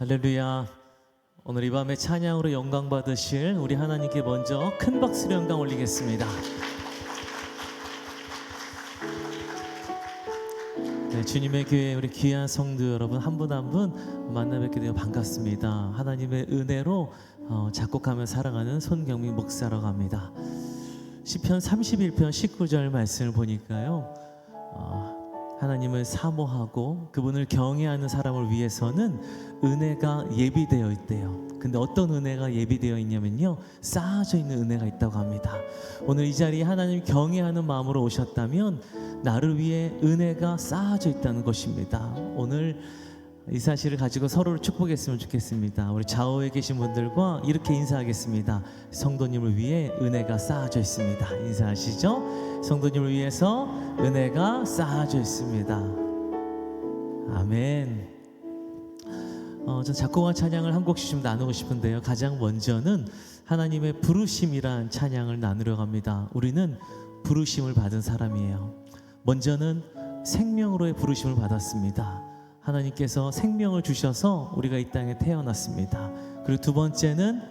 할렐루야. 오늘 이 밤에 찬양으로 영광 받으실 우리 하나님께 먼저 큰 박수로 영광 올리겠습니다. 네, 주님의 교회 우리 귀한 성도 여러분 한 분 한 분 만나 뵙게 되어 반갑습니다. 하나님의 은혜로 작곡하며 사랑하는 손경민 목사라고 합니다. 시편 31편 19절 말씀을 보니까요, 하나님을 사모하고 그분을 경외하는 사람을 위해서는 은혜가 예비되어 있대요. 근데 어떤 은혜가 예비되어 있냐면요, 쌓아져 있는 은혜가 있다고 합니다. 오늘 이 자리에 하나님 경외하는 마음으로 오셨다면 나를 위해 은혜가 쌓아져 있다는 것입니다. 오늘 이 사실을 가지고 서로를 축복했으면 좋겠습니다. 우리 좌우에 계신 분들과 이렇게 인사하겠습니다. 성도님을 위해 은혜가 쌓아져 있습니다. 인사하시죠? 성도님을 위해서 은혜가 쌓아져 있습니다. 아멘. 전 작곡한 찬양을 한 곡씩 좀 나누고 싶은데요, 가장 먼저는 하나님의 부르심이란 찬양을 나누려 합니다. 우리는 부르심을 받은 사람이에요. 먼저는 생명으로의 부르심을 받았습니다. 하나님께서 생명을 주셔서 우리가 이 땅에 태어났습니다. 그리고 두 번째는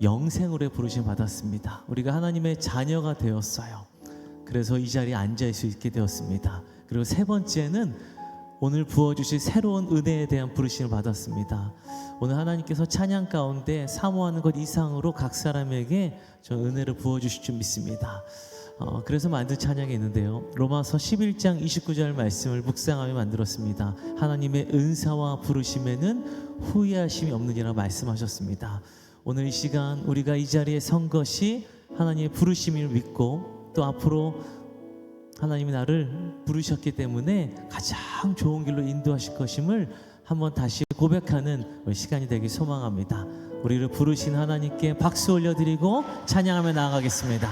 영생으로의 부르심을 받았습니다. 우리가 하나님의 자녀가 되었어요. 그래서 이 자리에 앉을 수 있게 되었습니다. 그리고 세 번째는 오늘 부어주실 새로운 은혜에 대한 부르심을 받았습니다. 오늘 하나님께서 찬양 가운데 사모하는 것 이상으로 각 사람에게 저 은혜를 부어주실 줄 믿습니다. 그래서 만든 찬양이 있는데요, 로마서 11장 29절 말씀을 묵상하며 만들었습니다. 하나님의 은사와 부르심에는 후회하심이 없느니라 말씀하셨습니다. 오늘 이 시간 우리가 이 자리에 선 것이 하나님의 부르심을 믿고 또 앞으로 하나님이 나를 부르셨기 때문에 가장 좋은 길로 인도하실 것임을 한번 다시 고백하는 시간이 되길 소망합니다. 우리를 부르신 하나님께 박수 올려드리고 찬양하며 나아가겠습니다.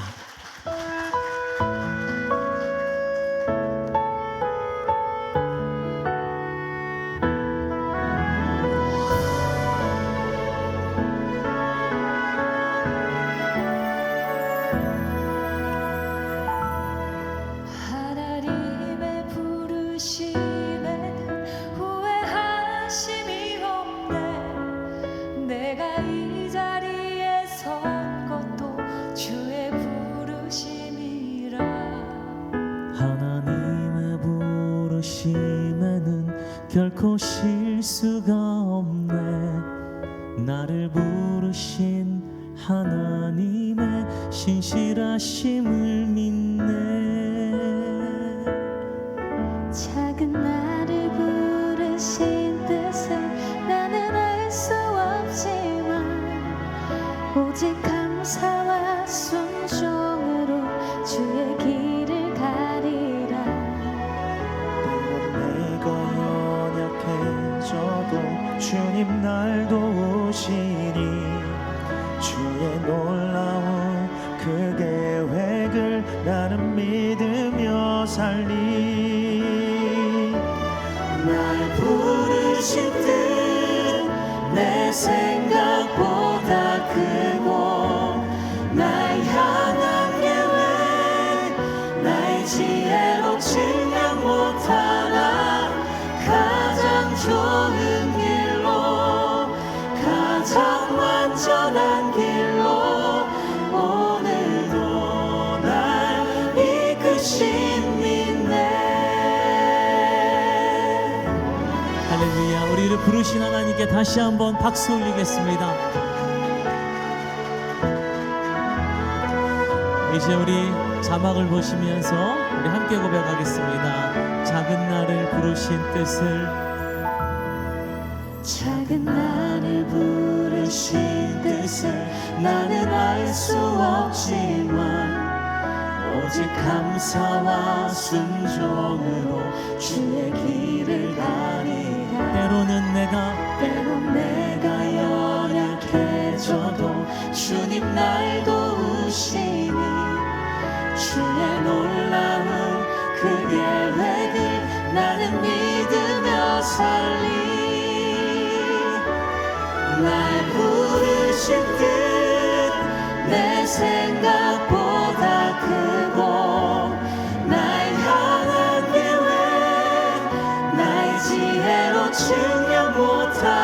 결코 실수가 없네. 나를 부르신 하나님의 신실하심을 믿네. 작은 나를 부르신 뜻을 나는 알 수 없지만 오직 감사와 순종으로 주의 길을 가리라. 주님 날 도우시니 주의 놀라운 그 계획을 나는 믿으며 살리. 날 부르신 뜻 내 생각보다 크고 날 향한 계획 나의 지혜로 측량 못하나 가장 좋은 완전한 길로 오늘도 날 이끄십니네. 할렐루야. 우리를 부르신 하나님께 다시 한번 박수 올리겠습니다. 이제 우리 자막을 보시면서 우리 함께 고백하겠습니다. 작은 나를 부르신 뜻을, 작은 나를 부르신 뜻을 나는 알 수 없지만 오직 감사와 순종으로 주의 길을 가리라. 때로는 내가 연약해져도 주님 날 도우시니 주의 놀라운 그 계획을 나는 믿으며 살리. 날 부르신 뜻 내 생각보다 크고 날 향한 계획 나의 지혜로 측량 못하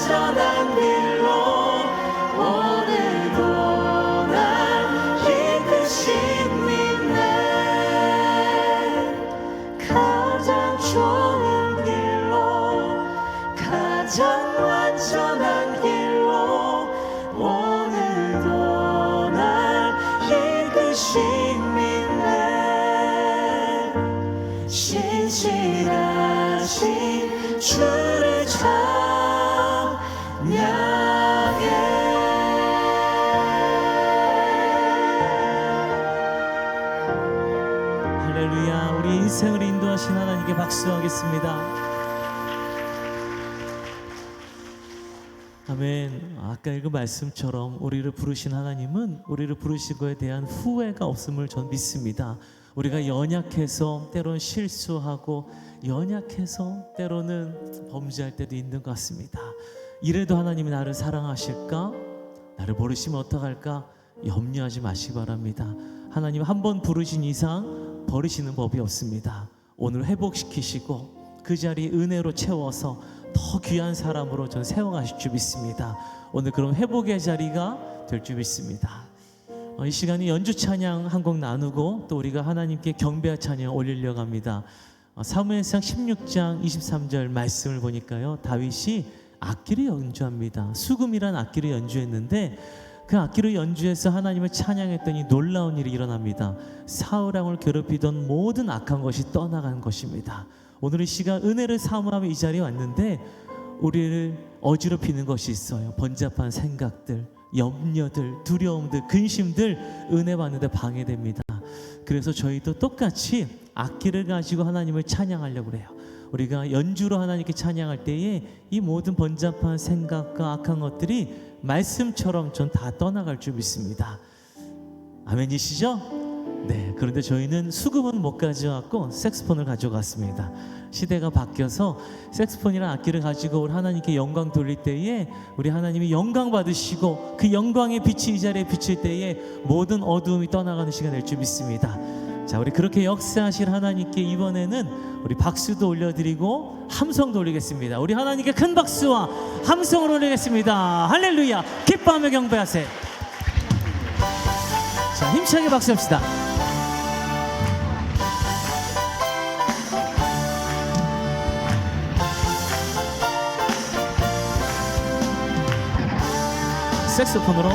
완전한 길로 오늘도 날 이끄시네. 가장 좋은 길로 가장 완전한 길로 오늘도 날 이끄시네. 신실하신 주를 찬양해. 할렐루야. 우리 인생을 인도하신 하나님께 박수하겠습니다. 아멘. 아까 읽은 말씀처럼 우리를 부르신 하나님은 우리를 부르신 것에 대한 후회가 없음을 전 믿습니다. 우리가 연약해서 때로는 실수하고 연약해서 때로는 범죄할 때도 있는 것 같습니다. 이래도 하나님이 나를 사랑하실까? 나를 모르시면 어떡할까? 염려하지 마시기 바랍니다. 하나님 한 번 부르신 이상 버리시는 법이 없습니다. 오늘 회복시키시고 그 자리 은혜로 채워서 더 귀한 사람으로 전 세워가실 줄 믿습니다. 오늘 그런 회복의 자리가 될 줄 믿습니다. 이 시간에 연주 찬양 한 곡 나누고 또 우리가 하나님께 경배와 찬양 올리려고 합니다. 사무엘상 16장 23절 말씀을 보니까요, 다윗이 악기를 연주합니다. 수금이란 악기를 연주했는데 그 악기를 연주해서 하나님을 찬양했더니 놀라운 일이 일어납니다. 사울왕을 괴롭히던 모든 악한 것이 떠나간 것입니다. 오늘 이 시간 은혜를 사모하며 이 자리에 왔는데 우리를 어지럽히는 것이 있어요. 번잡한 생각들, 염려들, 두려움들, 근심들 은혜 받는데 방해됩니다. 그래서 저희도 똑같이 악기를 가지고 하나님을 찬양하려고 그래요. 우리가 연주로 하나님께 찬양할 때에 이 모든 번잡한 생각과 악한 것들이 말씀처럼 전 다 떠나갈 줄 믿습니다. 아멘이시죠? 네, 그런데 저희는 수금은 못 가져왔고 색스폰을 가져갔습니다. 시대가 바뀌어서 색스폰이라는 악기를 가지고 우리 하나님께 영광 돌릴 때에 우리 하나님이 영광 받으시고 그 영광의 빛이 이 자리에 비칠 때에 모든 어두움이 떠나가는 시간 될 줄 믿습니다. 자, 우리 그렇게 역사하실 하나님께 이번에는 우리 박수도 올려드리고 함성도 올리겠습니다. 우리 하나님께 큰 박수와 함성을 올리겠습니다. 할렐루야. 기뻐하며 경배하세요. 자, 힘차게 박수합시다. 색소폰으로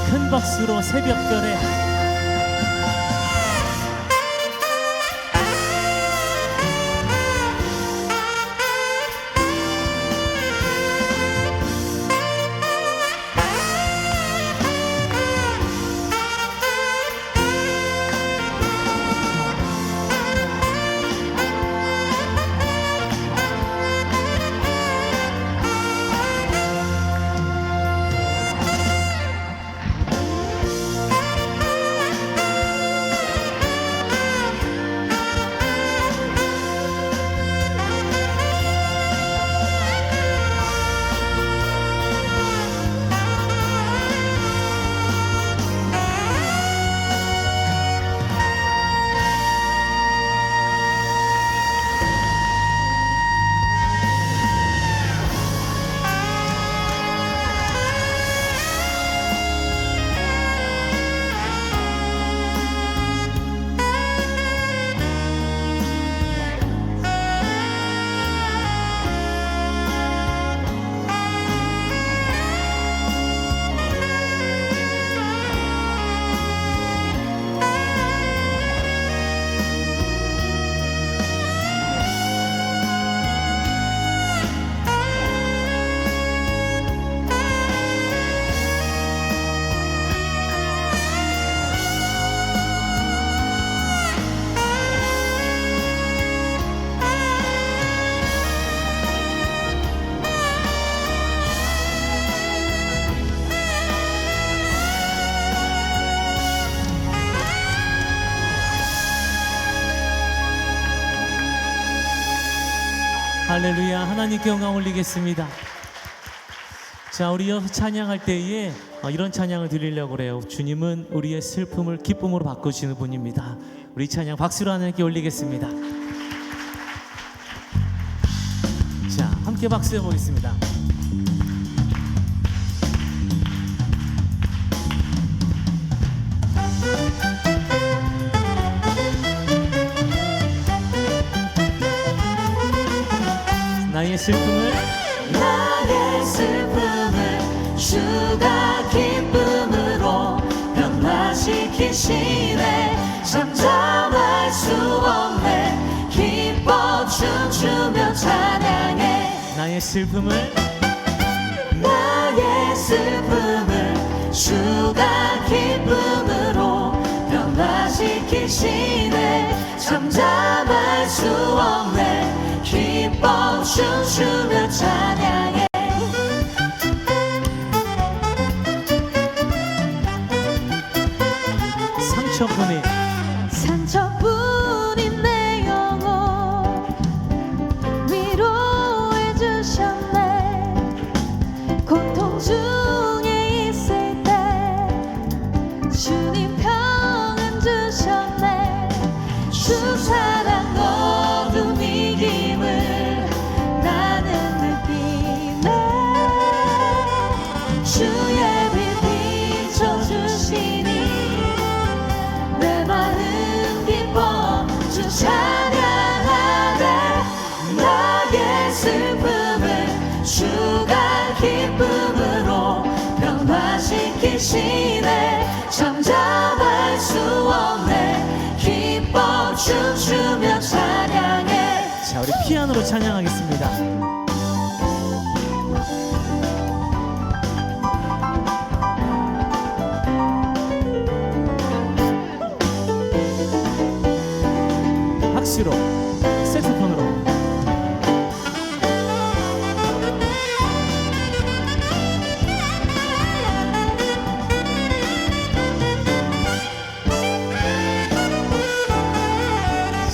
큰 박수로 새벽별에 할렐루야. 하나님께 영광 올리겠습니다. 자, 우리 이어서 찬양할 때에 이런 찬양을 드리려고 그래요. 주님은 우리의 슬픔을 기쁨으로 바꾸시는 분입니다. 우리 찬양 박수로 하나님께 올리겠습니다. 자, 함께 박수해 보겠습니다. 나의 슬픔을 주가 기쁨으로 변화시키시네. 잠잠할 수 없네. 기뻐 춤추며 찬양해. 나의 슬픔을 주가 기쁨으로 변화시키시네. 잠잠할 수 없네. 기뻐 춤추며 찬양해. 상처뿐인 내 영혼 위로해 주셨네. 고통 중에 있을 때 주님 평안 주셨네. 주 사랑 어둠 이김을 나는 느끼네. 주의 빛 비춰주시니 내 마음 기뻐 주 찬양하네. 나의 슬픔을 주가 기쁨으로 변화시키시네. 잠잠할 수 없네. 기뻐 춤추며 찬양해. 자, 우리 피아노로 찬양하겠습니다. 박수로, 색소폰으로.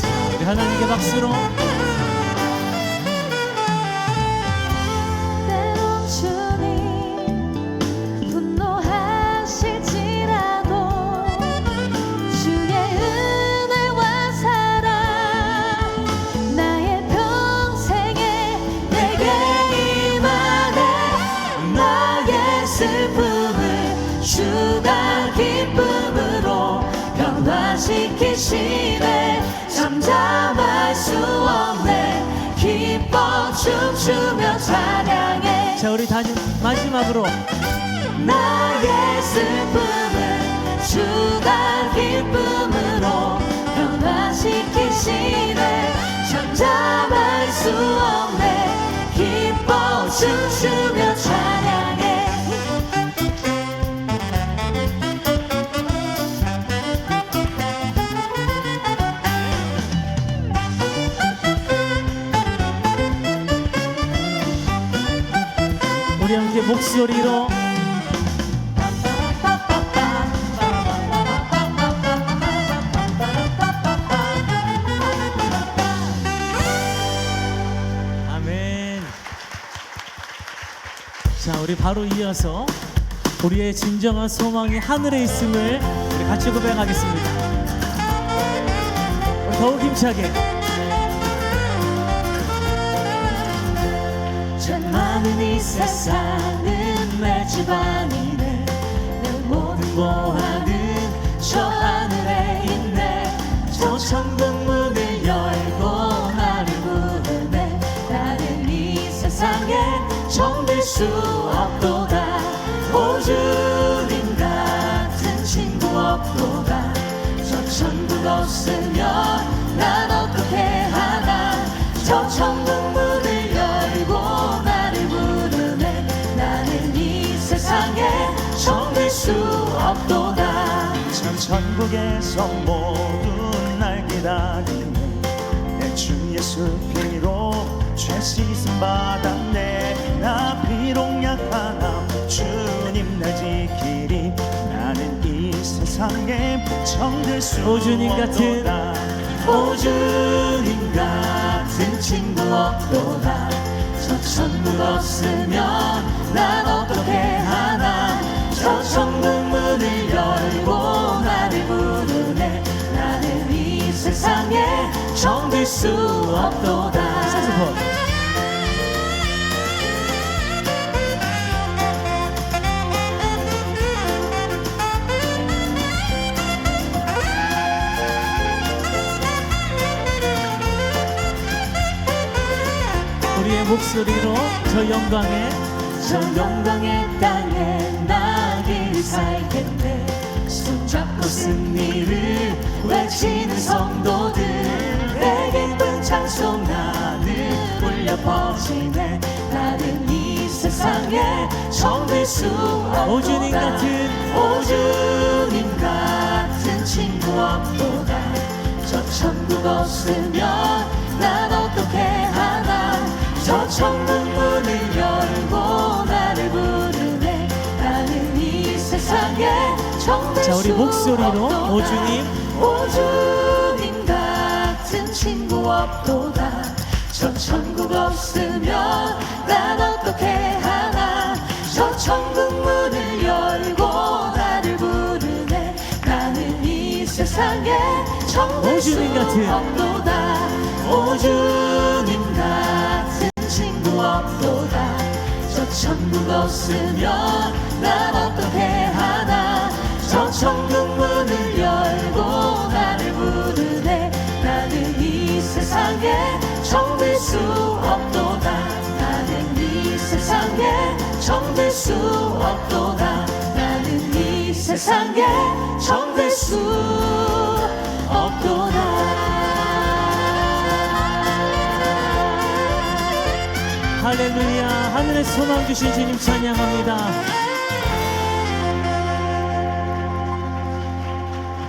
자, 우리 하나님께 박수로. 때론 주님 분노하실지라도 주의 은혜와 사랑 나의 평생에 내게 임하네. 나의 슬픔을 주가 기쁨으로 변화시키시네. 잠잠할 수 없네. 기뻐 춤추며 찬양해. 자, 우리 마지막으로 나의 슬픔을 주가 기쁨으로 변화시키시네. 잠잠할 수 없네. 기뻐 춤추며 찬양해. 우리 함께 목소리로 아멘. 자, 우리 바로 이어서 우리의 진정한 소망이 하늘에 있음을 우리 같이 고백하겠습니다. 우리 더욱 힘차게. 죄 많은 이 세상은 내 집 아니네. 내 모든 보화는 저 하늘에 있네. 저 천국 문을 열고 나를 부르네. 나는 이 세상에 정들 수 없도다. 오 주님 같은 친구 없도다. 저 천국 없으면 난 어떻게 하나. 저 천국 문을 열고 나를 부르네. 나는 이 세상에 정들 수 없도다. 참 천국에서 모두 날 기다리네. 내 주 예수 피로 죄 씻음 받았네. 나 비록 약하나 주님 날 지키리. 나는 이 세상에 정들 수 오 주님 같은 없도다. 오 주님 같은 친구 없도다. 없으면 난 어떻게 하나 저 천국 문을 열고 나를 부르네 나는 이 세상에 정들 수 없도다 색소폰. 우리의 목소리로 저 영광의 땅에 나길 살 텐데 손잡고 승리를 외치는 성도들 내게 기쁜 찬송하늘 울려 퍼지네 나는 이 세상에 정들 수 없도다 오주님 같은 친구 없도다 저 천국 없으면 난 어떻게 하나 저 천국 문을 열고 나를 부르네 나는 이 세상에 정들 자, 우리 수 목소리로 없도다 오주님 같은 친구 없도다 저 천국 없으면 난 어떻게 하나 저 천국 문을 열고 나를 부르네 나는 이 세상에 정들 수 오주님 같은 없도다 오주님 같은 친구 없도다 저 천국 없으면 난 어떻게 하나 저 천국 문을 열고 나를 부르네 나는 이 세상에 정들 수 없도다 나는 이 세상에 정들 수 없도다 나는 이 세상에 정들 수 없도다 할렐루야. 하늘의 소망 주신 주님 찬양합니다.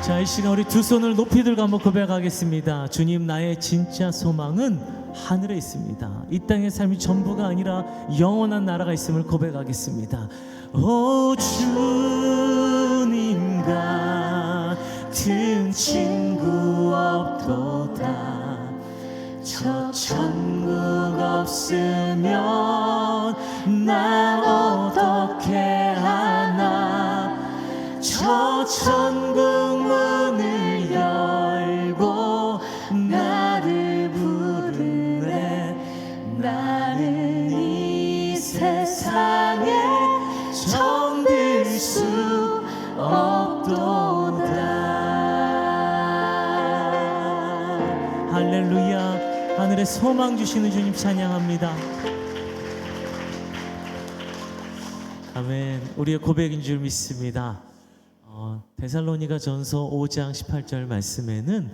자, 이 시간 우리 두 손을 높이 들고 한번 고백하겠습니다. 주님, 나의 진짜 소망은 하늘에 있습니다. 이 땅의 삶이 전부가 아니라 영원한 나라가 있음을 고백하겠습니다. 오 주님 같은 친구 없도다 저 천국 없으면 나 어떻게 하나 저 천국 문을 열고 나를 부르네 나는 이 세상에 정들 수 없도다 할렐루야. 하늘에 소망 주시는 주님 찬양합니다. 아멘. 우리의 고백인 줄 믿습니다. 데살로니가 전서 5장 18절 말씀에는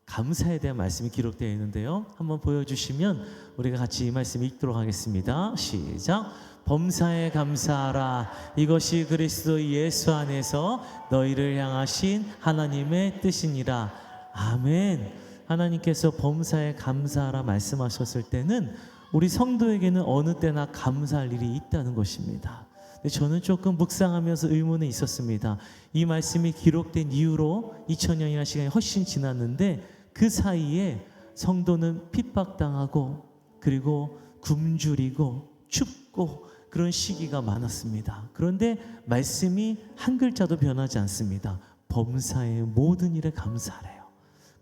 감사에 대한 말씀이 기록되어 있는데요. 한번 보여주시면 우리가 같이 이 말씀 읽도록 하겠습니다. 시작. 범사에 감사하라. 이것이 그리스도 예수 안에서 너희를 향하신 하나님의 뜻이니라. 아멘. 하나님께서 범사에 감사하라 말씀하셨을 때는 우리 성도에게는 어느 때나 감사할 일이 있다는 것입니다. 근데 저는 조금 묵상하면서 의문이 있었습니다. 이 말씀이 기록된 이후로 2000년이라는 시간이 훨씬 지났는데 그 사이에 성도는 핍박당하고 그리고 굶주리고 춥고 그런 시기가 많았습니다. 그런데 말씀이 한 글자도 변하지 않습니다. 범사의 모든 일에 감사하래요.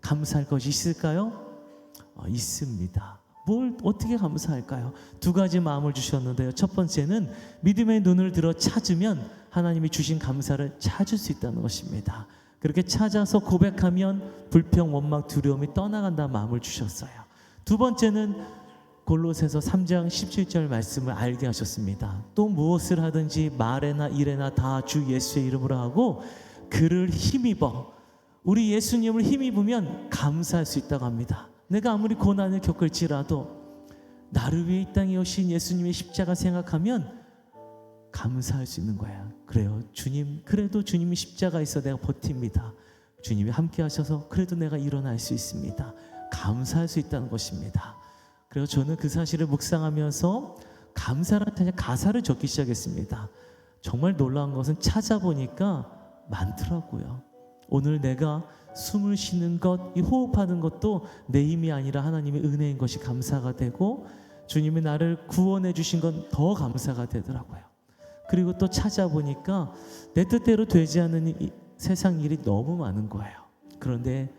감사할 것이 있을까요? 있습니다. 뭘 어떻게 감사할까요? 두 가지 마음을 주셨는데요. 첫 번째는 믿음의 눈을 들어 찾으면 하나님이 주신 감사를 찾을 수 있다는 것입니다. 그렇게 찾아서 고백하면 불평, 원망, 두려움이 떠나간다는 마음을 주셨어요. 두 번째는 골로새서 3장 17절 말씀을 알게 하셨습니다. 또 무엇을 하든지 말에나 일에나 다 주 예수의 이름으로 하고 그를 힘입어 우리 예수님을 힘입으면 감사할 수 있다고 합니다. 내가 아무리 고난을 겪을지라도 나를 위해 이 땅에 오신 예수님의 십자가 생각하면 감사할 수 있는 거야. 그래요. 주님, 그래도 주님이 십자가 있어 내가 버팁니다. 주님이 함께 하셔서 그래도 내가 일어날 수 있습니다. 감사할 수 있다는 것입니다. 그래서 저는 그 사실을 묵상하면서 감사라는 가사를 적기 시작했습니다. 정말 놀라운 것은 찾아보니까 많더라고요. 오늘 내가 숨을 쉬는 것, 이 호흡하는 것도 내 힘이 아니라 하나님의 은혜인 것이 감사가 되고 주님이 나를 구원해 주신 건 더 감사가 되더라고요. 그리고 또 찾아보니까 내 뜻대로 되지 않는 이 세상 일이 너무 많은 거예요. 그런데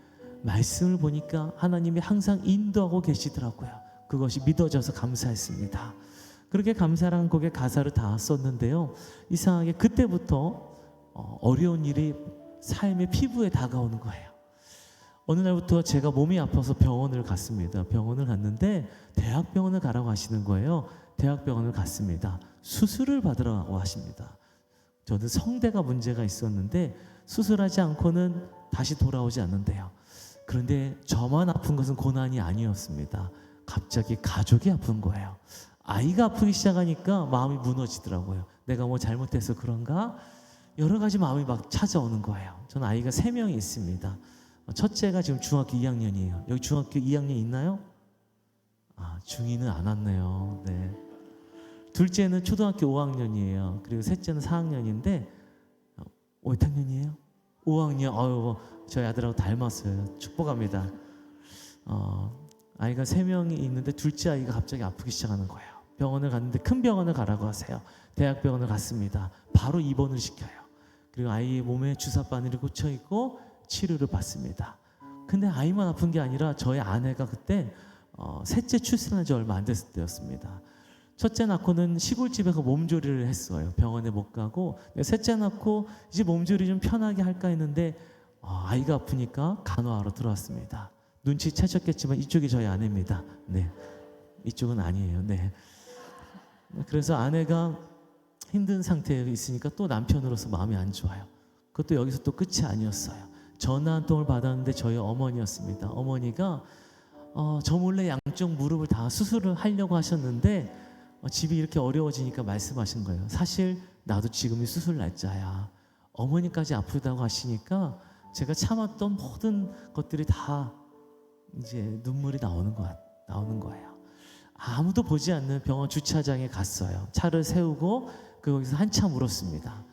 말씀을 보니까 하나님이 항상 인도하고 계시더라고요. 그것이 믿어져서 감사했습니다. 그렇게 감사란 곡의 가사를 다 썼는데요. 이상하게 그때부터 어려운 일이 삶의 피부에 다가오는 거예요. 어느 날부터 제가 몸이 아파서 병원을 갔습니다. 병원을 갔는데 대학병원을 가라고 하시는 거예요. 대학병원을 갔습니다. 수술을 받으라고 하십니다. 저는 성대가 문제가 있었는데 수술하지 않고는 다시 돌아오지 않는데요. 그런데 저만 아픈 것은 고난이 아니었습니다. 갑자기 가족이 아픈 거예요. 아이가 아프기 시작하니까 마음이 무너지더라고요. 내가 뭐 잘못해서 그런가? 여러 가지 마음이 막 찾아오는 거예요. 저는 아이가 3명이 있습니다. 첫째가 지금 중학교 2학년이에요. 여기 중학교 2학년 있나요? 중2는 안 왔네요. 네. 둘째는 초등학교 5학년이에요. 그리고 셋째는 4학년인데 몇 학년이에요? 5학년. 아유, 저희 아들하고 닮았어요. 축복합니다. 아이가 3명이 있는데 둘째 아이가 갑자기 아프기 시작하는 거예요. 병원을 갔는데 큰 병원을 가라고 하세요. 대학병원을 갔습니다. 바로 입원을 시켜요. 그리고 아이의 몸에 주사바늘이 꽂혀 있고 치료를 받습니다. 근데 아이만 아픈 게 아니라 저희 아내가 그때 셋째 출산한 지 얼마 안 됐을 때였습니다. 첫째 낳고는 시골집에서 몸조리를 했어요. 병원에 못 가고 셋째 낳고 이제 몸조리 좀 편하게 할까 했는데 아이가 아프니까 간호하러 들어왔습니다. 눈치채셨겠지만 이쪽이 저희 아내입니다. 네, 이쪽은 아니에요. 네. 그래서 아내가 힘든 상태에 있으니까 또 남편으로서 마음이 안 좋아요. 그것도 여기서 또 끝이 아니었어요. 전화 한 통을 받았는데 저희 어머니였습니다. 어머니가 저 몰래 양쪽 무릎을 다 수술을 하려고 하셨는데 집이 이렇게 어려워지니까 말씀하신 거예요. 사실 나도 지금이 수술 날짜야. 어머니까지 아프다고 하시니까 제가 참았던 모든 것들이 다 이제 눈물이 나오는 거예요. 아무도 보지 않는 병원 주차장에 갔어요. 차를 세우고 거기서 한참 울었습니다.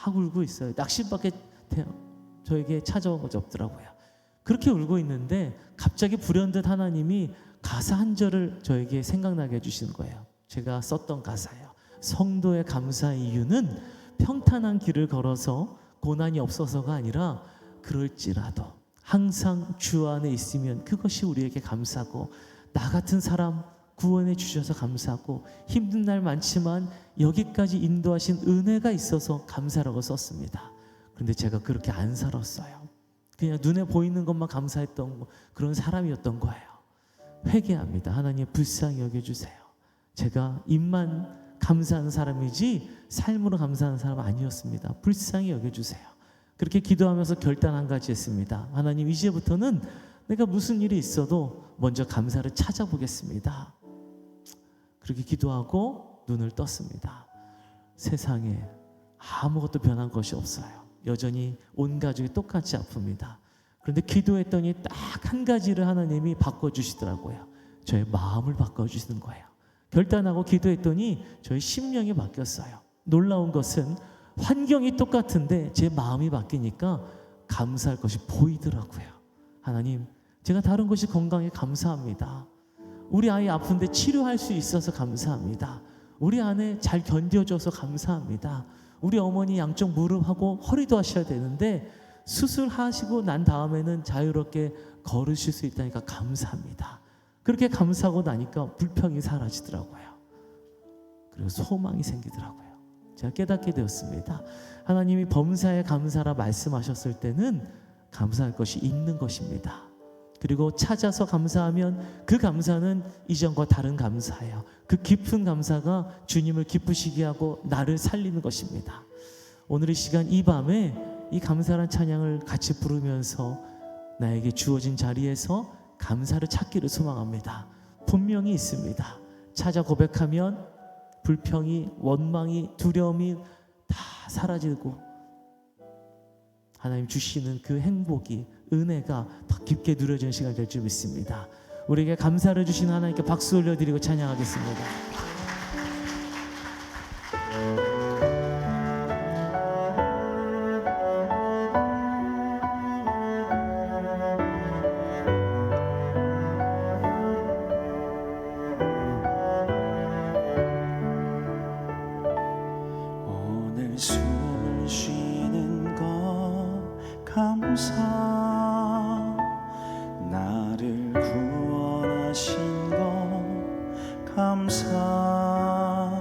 막 울고 있어요. 낙심밖에 저에게 찾아온 것이 없더라고요. 그렇게 울고 있는데 갑자기 불현듯 하나님이 가사 한 절을 저에게 생각나게 해주시는 거예요. 제가 썼던 가사예요. 성도의 감사의 이유는 평탄한 길을 걸어서 고난이 없어서가 아니라 그럴지라도 항상 주 안에 있으면 그것이 우리에게 감사고 나 같은 사람 구원해 주셔서 감사하고 힘든 날 많지만 여기까지 인도하신 은혜가 있어서 감사라고 썼습니다. 그런데 제가 그렇게 안 살았어요. 그냥 눈에 보이는 것만 감사했던 그런 사람이었던 거예요. 회개합니다. 하나님 불쌍히 여겨주세요. 제가 입만 감사하는 사람이지 삶으로 감사하는 사람 아니었습니다. 불쌍히 여겨주세요. 그렇게 기도하면서 결단 한 가지 했습니다. 하나님 이제부터는 내가 무슨 일이 있어도 먼저 감사를 찾아보겠습니다. 그렇게 기도하고 눈을 떴습니다. 세상에 아무것도 변한 것이 없어요. 여전히 온 가족이 똑같이 아픕니다. 그런데 기도했더니 딱 한 가지를 하나님이 바꿔주시더라고요. 저의 마음을 바꿔주시는 거예요. 결단하고 기도했더니 저의 심령이 바뀌었어요. 놀라운 것은 환경이 똑같은데 제 마음이 바뀌니까 감사할 것이 보이더라고요. 하나님, 제가 다른 것이 건강에 감사합니다. 우리 아이 아픈데 치료할 수 있어서 감사합니다. 우리 아내 잘 견뎌줘서 감사합니다. 우리 어머니 양쪽 무릎하고 허리도 하셔야 되는데 수술하시고 난 다음에는 자유롭게 걸으실 수 있다니까 감사합니다. 그렇게 감사하고 나니까 불평이 사라지더라고요. 그리고 소망이 생기더라고요. 제가 깨닫게 되었습니다. 하나님이 범사에 감사라 말씀하셨을 때는 감사할 것이 있는 것입니다. 그리고 찾아서 감사하면 그 감사는 이전과 다른 감사예요. 그 깊은 감사가 주님을 기쁘시게 하고 나를 살리는 것입니다. 오늘 이 시간 이 밤에 이 감사란 찬양을 같이 부르면서 나에게 주어진 자리에서 감사를 찾기를 소망합니다. 분명히 있습니다. 찾아 고백하면 불평이, 원망이, 두려움이 다 사라지고 하나님 주시는 그 행복이, 은혜가 더 깊게 누려지는 시간이 될 줄 믿습니다. 우리에게 감사를 주신 하나님께 박수 올려드리고 찬양하겠습니다. 인도하신 거 감사.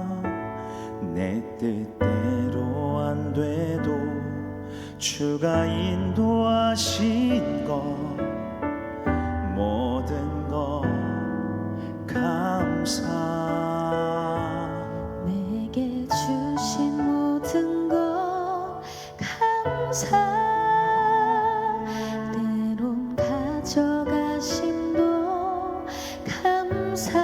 내 뜻대로 안 돼도 주가 인도하신 거 모든 거 감사. 내게 주신 모든 것 감사. 때론 가져가심도 감사.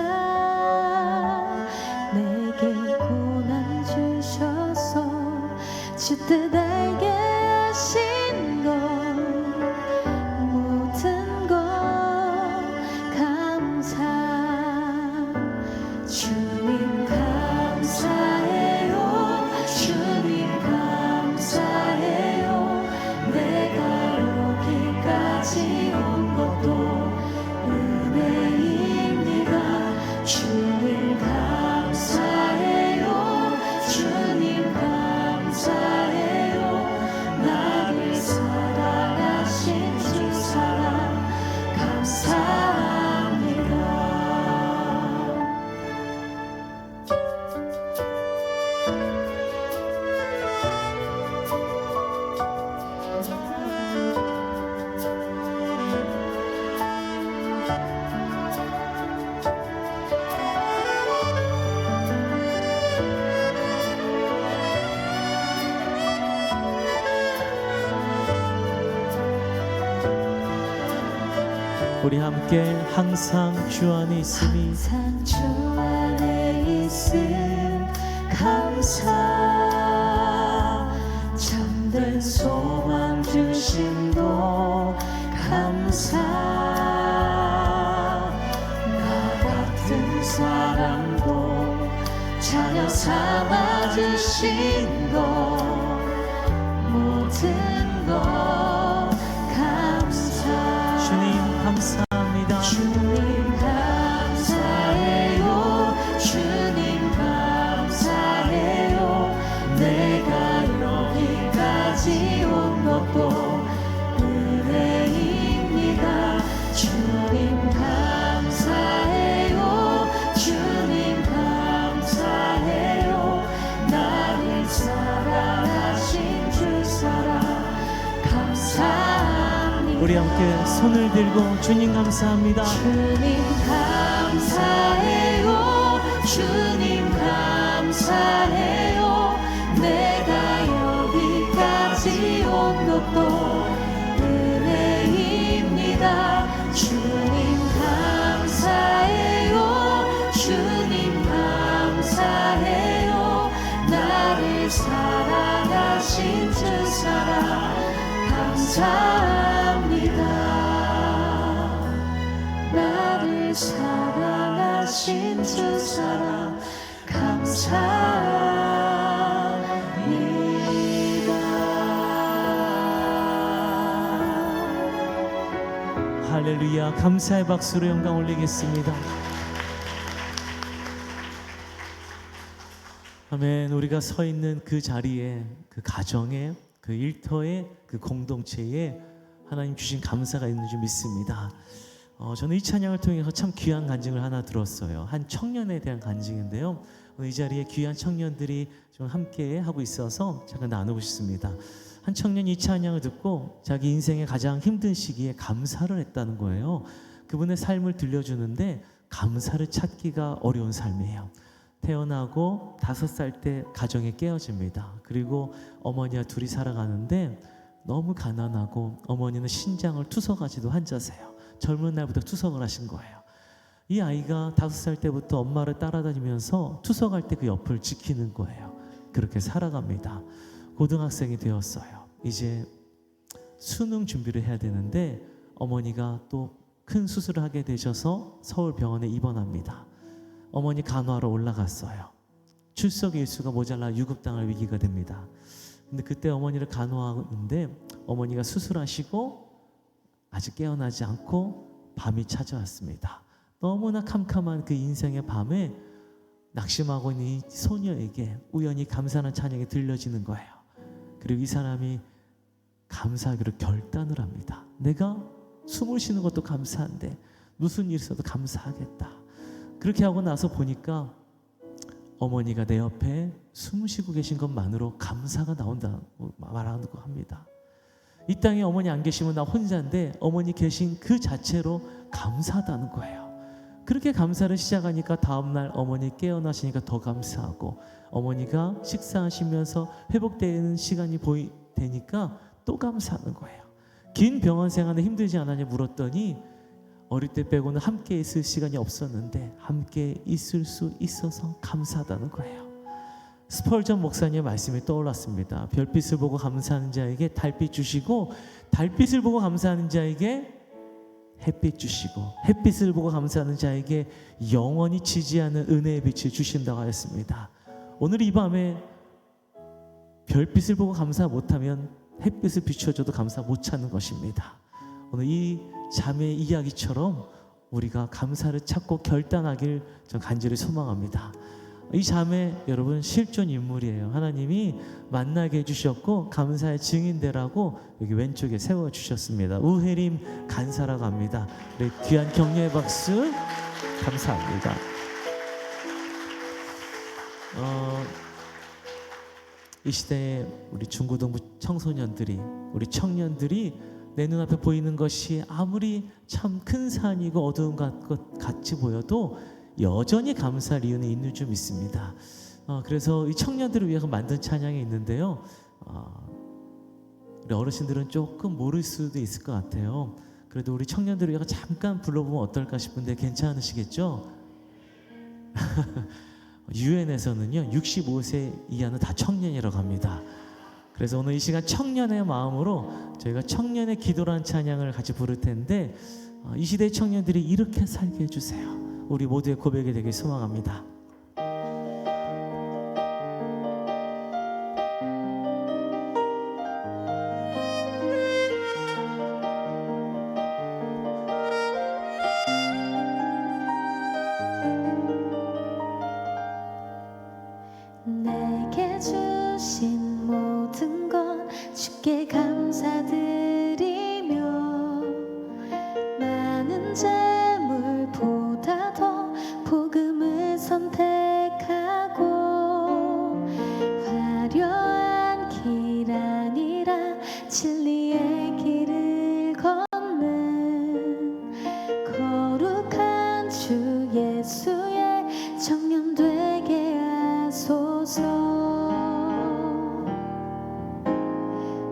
내게 고난 주셔서 주 뜻 알게 하신 것 모든 것 감사. 주님 감사해요. 주님 감사해요. 내가 여기까지 온 것도 은혜입니다. 주님 감사해요. 주님 감사해요. 나를 사랑하신 주 사랑 감사합니다. 우리 함께 항상 주 안에 있음이 항상 주 안에 있음 감사. 참된 소망 주심도 감사. 나 같은 사람도 자녀 삼아 주신 것 모든 것 감사. 주님 감사합니다. 주님 감사해요. 주님 감사해요. 내가 여기까지 온 것도 은혜입니다. 주님 감사해요. 주님 감사해요. 나를 사랑하신 주 사랑 감사합니다. 우리 함께 손을 들고 주님 감사합니다. 주님 감사해요. 주님 감사해요. 내가 여기까지 온 것도 은혜입니다. 주님 감사해요. 주님 감사해요. 나를 사랑하신 주 사랑 감사합니다. 나를 사랑하신 주 사랑 감사합니다. 할렐루야. 감사의 박수로 영광 올리겠습니다. 아멘. 우리가 서 있는 그 자리에, 그 가정에, 그 일터에, 그 공동체에 하나님 주신 감사가 있는 줄 믿습니다. 저는 이 찬양을 통해서 참 귀한 간증을 하나 들었어요. 한 청년에 대한 간증인데요. 오늘 이 자리에 귀한 청년들이 좀 함께 하고 있어서 잠깐 나누고 싶습니다. 한 청년이 이 찬양을 듣고 자기 인생의 가장 힘든 시기에 감사를 했다는 거예요. 그분의 삶을 들려주는데 감사를 찾기가 어려운 삶이에요. 태어나고 5살 때 가정이 깨어집니다. 그리고 어머니와 둘이 살아가는데 너무 가난하고 어머니는 신장을 투석하지도 한자세요. 젊은 날부터 투석을 하신 거예요. 이 아이가 5살 때부터 엄마를 따라다니면서 투석할 때 그 옆을 지키는 거예요. 그렇게 살아갑니다. 고등학생이 되었어요. 이제 수능 준비를 해야 되는데 어머니가 또 큰 수술을 하게 되셔서 서울병원에 입원합니다. 어머니 간호하러 올라갔어요. 출석 일수가 모자라 유급당할 위기가 됩니다. 근데 그때 어머니를 간호하는데 어머니가 수술하시고 아직 깨어나지 않고 밤이 찾아왔습니다. 너무나 캄캄한 그 인생의 밤에 낙심하고 있는 이 소녀에게 우연히 감사하는 찬양이 들려지는 거예요. 그리고 이 사람이 감사하기로 결단을 합니다. 내가 숨을 쉬는 것도 감사한데 무슨 일 있어도 감사하겠다. 그렇게 하고 나서 보니까 어머니가 내 옆에 숨 쉬고 계신 것만으로 감사가 나온다고 말하고 합니다. 이 땅에 어머니 안 계시면 나 혼자인데 어머니 계신 그 자체로 감사하다는 거예요. 그렇게 감사를 시작하니까 다음날 어머니 깨어나시니까 더 감사하고, 어머니가 식사하시면서 회복되는 시간이 되니까 또 감사하는 거예요. 긴 병원 생활은 힘들지 않았냐 물었더니 어릴 때 빼고는 함께 있을 시간이 없었는데 함께 있을 수 있어서 감사하다는 거예요. 스펄전 목사님의 말씀이 떠올랐습니다. 별빛을 보고 감사하는 자에게 달빛 주시고, 달빛을 보고 감사하는 자에게 햇빛 주시고, 햇빛을 보고 감사하는 자에게 영원히 지지 않는 은혜의 빛을 주신다고 하였습니다. 오늘 이 밤에 별빛을 보고 감사 못하면 햇빛을 비춰줘도 감사 못 찾는 것입니다. 오늘 이 자매의 이야기처럼 우리가 감사를 찾고 결단하길 전 간절히 소망합니다. 이 자매 여러분 실존 인물이에요. 하나님이 만나게 해주셨고 감사의 증인되라고 여기 왼쪽에 세워주셨습니다. 우혜림 간사라고 합니다. 우리 귀한 격려의 박수 감사합니다. 이 시대에 우리 중고등부 청소년들이, 우리 청년들이 내 눈앞에 보이는 것이 아무리 참 큰 산이고 어두운 것 같이 보여도 여전히 감사할 이유는 있는 좀 있습니다. 그래서 이 청년들을 위해서 만든 찬양이 있는데요. 우리 어르신들은 조금 모를 수도 있을 것 같아요. 그래도 우리 청년들을 위해서 잠깐 불러보면 어떨까 싶은데 괜찮으시겠죠? 유엔에서는요 65세 이하는 다 청년이라고 합니다. 그래서 오늘 이 시간 청년의 마음으로 저희가 청년의 기도라는 찬양을 같이 부를 텐데, 이 시대의 청년들이 이렇게 살게 해주세요. 우리 모두의 고백이 되길 소망합니다. 내게 주신 모든 것 주께 감사드리며, 많은 재물보다 더 복음을 선택하고, 화려한 길 아니라 진리의 길을 걷는 거룩한 주 예수의 청년 되게 하소서.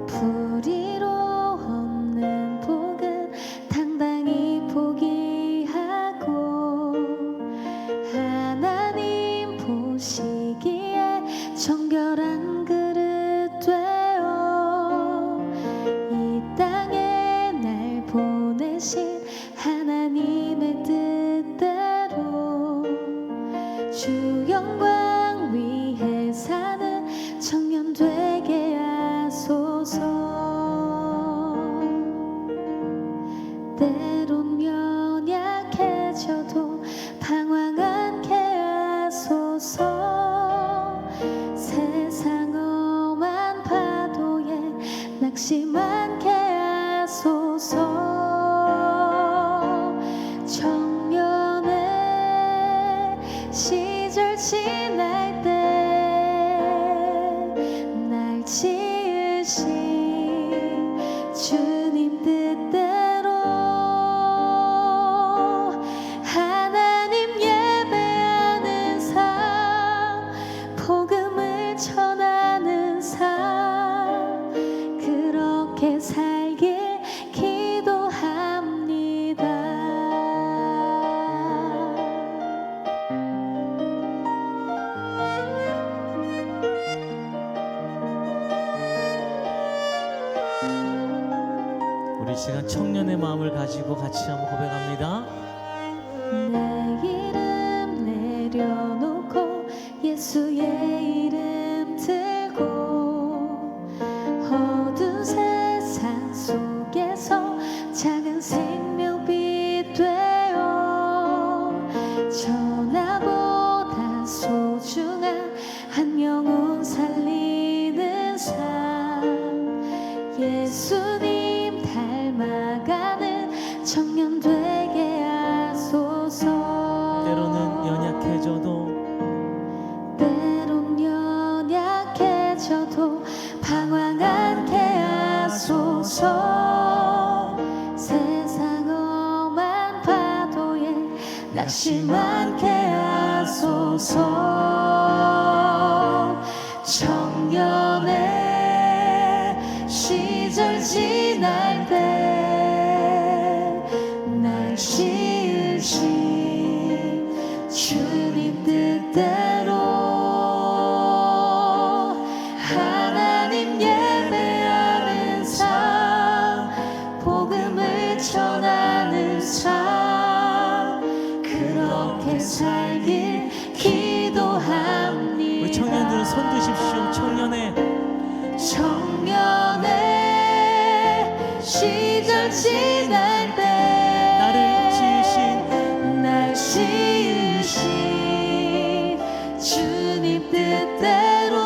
불의로 없는 복은 당당히 포기하고, 하나님 보시기에 정결한 그릇 되어, 이 땅에 날 보내신 하나님의 뜻대로 주 영광 위해 사는 청년 되게 하소서. 때론 연약해져도 방황 않게 하소서. 세상 험한 파도에 낙심 않게 하소서. 청년의 시절 지날 때 날 지으신 주님 뜻대로 하나님 예배하는 삶, 복음을 전하는 삶, 그렇게 살길 기도합니다. 우리 시간 청년의 마음을 가지고 같이 한번 고백합니다. 내 이름 내려놓고 예수의 이름 들고, 어두운 세상 속에서 작은 생명빛 되어, 전하보다 소중한 한 영혼 살리는 삶, 예수님 닮아가는 청년 되게 때로는 연약해져도 때론 연약해져도 방황 않게 하소서. 세상 험한 파도에 낙심 않게 하소서. 청년의 시절 지날 때 날 지으신 주님 뜻대로 하나님 예배하는 삶, 복음을 전하는 삶, 그렇게 살길 기도합니다. 우리 청년들은 손 드십시오. 청년의 시절 지날 때 날 지으신 주님 뜻대로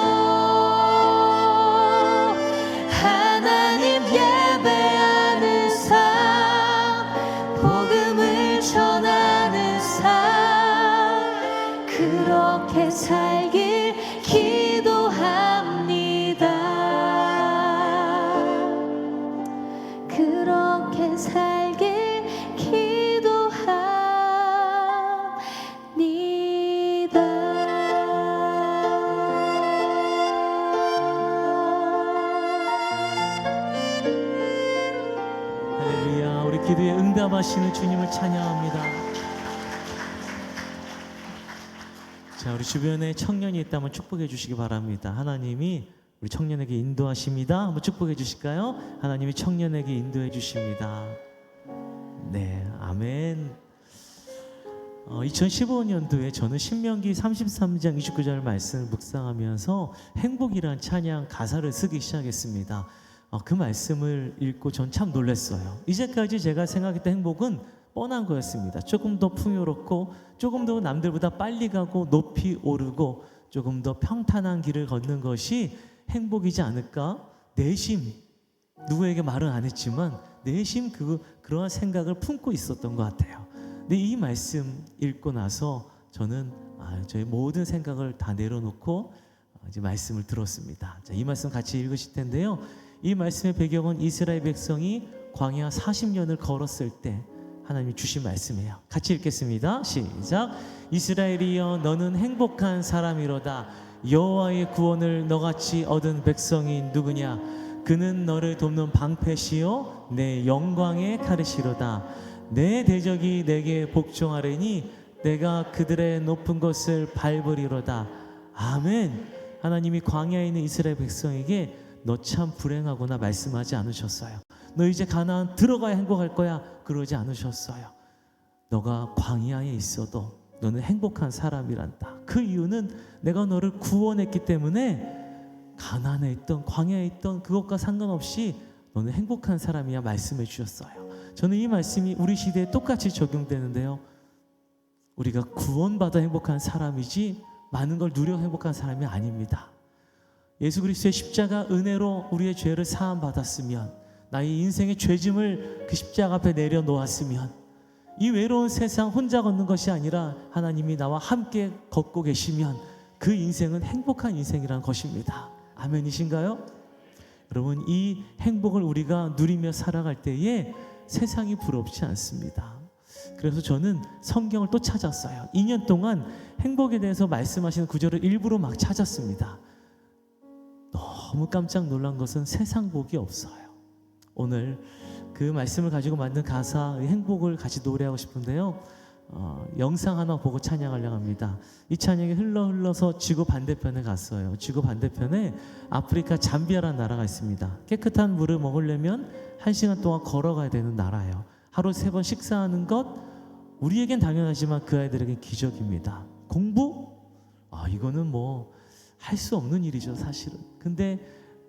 하나님 예배하는 삶, 복음을 전하는 삶, 그렇게 살길 기도합니다. 그렇게 살길 기도합니다. 할렐루야. 우리 기도에 응답하시는 주님을 찬양합니다. 자, 우리 주변에 청년이 있다면 축복해 주시기 바랍니다. 하나님이 우리 청년에게 인도하십니다. 한번 축복해 주실까요? 하나님이 청년에게 인도해 주십니다. 네, 아멘. 2015년도에 저는 신명기 33장 29절 말씀을 묵상하면서 행복이란 찬양 가사를 쓰기 시작했습니다. 그 말씀을 읽고 전 참 놀랐어요. 이제까지 제가 생각했던 행복은 뻔한 거였습니다. 조금 더 풍요롭고 조금 더 남들보다 빨리 가고 높이 오르고 조금 더 평탄한 길을 걷는 것이 행복이지 않을까? 내심 누구에게 말은 안 했지만 내심 그러한 생각을 품고 있었던 것 같아요. 근데 이 말씀 읽고 나서 저는 저의 모든 생각을 다 내려놓고 이제 말씀을 들었습니다. 자, 이 말씀 같이 읽으실 텐데요. 이 말씀의 배경은 이스라엘 백성이 광야 40년을 걸었을 때 하나님이 주신 말씀이에요. 같이 읽겠습니다. 시작. 이스라엘이여 너는 행복한 사람이로다. 여호와의 구원을 너같이 얻은 백성이 누구냐? 그는 너를 돕는 방패시요 내 영광의 가르시로다. 내 대적이 내게 복종하리니 내가 그들의 높은 곳을 밟으리로다. 아멘. 하나님이 광야에 있는 이스라엘 백성에게 너 참 불행하구나 말씀하지 않으셨어요. 너 이제 가나안 들어가야 행복할 거야 그러지 않으셨어요. 너가 광야에 있어도 너는 행복한 사람이란다. 그 이유는 내가 너를 구원했기 때문에 가나안에 있던 광야에 있던 그것과 상관없이 너는 행복한 사람이야 말씀해 주셨어요. 저는 이 말씀이 우리 시대에 똑같이 적용되는데요. 우리가 구원받아 행복한 사람이지 많은 걸 누려 행복한 사람이 아닙니다. 예수 그리스도의 십자가 은혜로 우리의 죄를 사함 받았으면, 나의 인생의 죄짐을 그 십자가 앞에 내려놓았으면, 이 외로운 세상 혼자 걷는 것이 아니라 하나님이 나와 함께 걷고 계시면 그 인생은 행복한 인생이라는 것입니다. 아멘이신가요? 여러분, 이 행복을 우리가 누리며 살아갈 때에 세상이 부럽지 않습니다. 그래서 저는 성경을 또 찾았어요. 2년 동안 행복에 대해서 말씀하시는 구절을 일부러 막 찾았습니다. 너무 깜짝 놀란 것은 세상 복이 없어요. 오늘 그 말씀을 가지고 만든 가사 행복을 같이 노래하고 싶은데요. 영상 하나 보고 찬양하려고 합니다. 이 찬양이 흘러서 지구 반대편에 갔어요. 지구 반대편에 아프리카 잠비아라는 나라가 있습니다. 깨끗한 물을 먹으려면 1시간 동안 걸어가야 되는 나라예요. 하루 3번 식사하는 것, 우리에겐 당연하지만 그 아이들에겐 기적입니다. 공부? 이거는 뭐 할 수 없는 일이죠, 사실은. 근데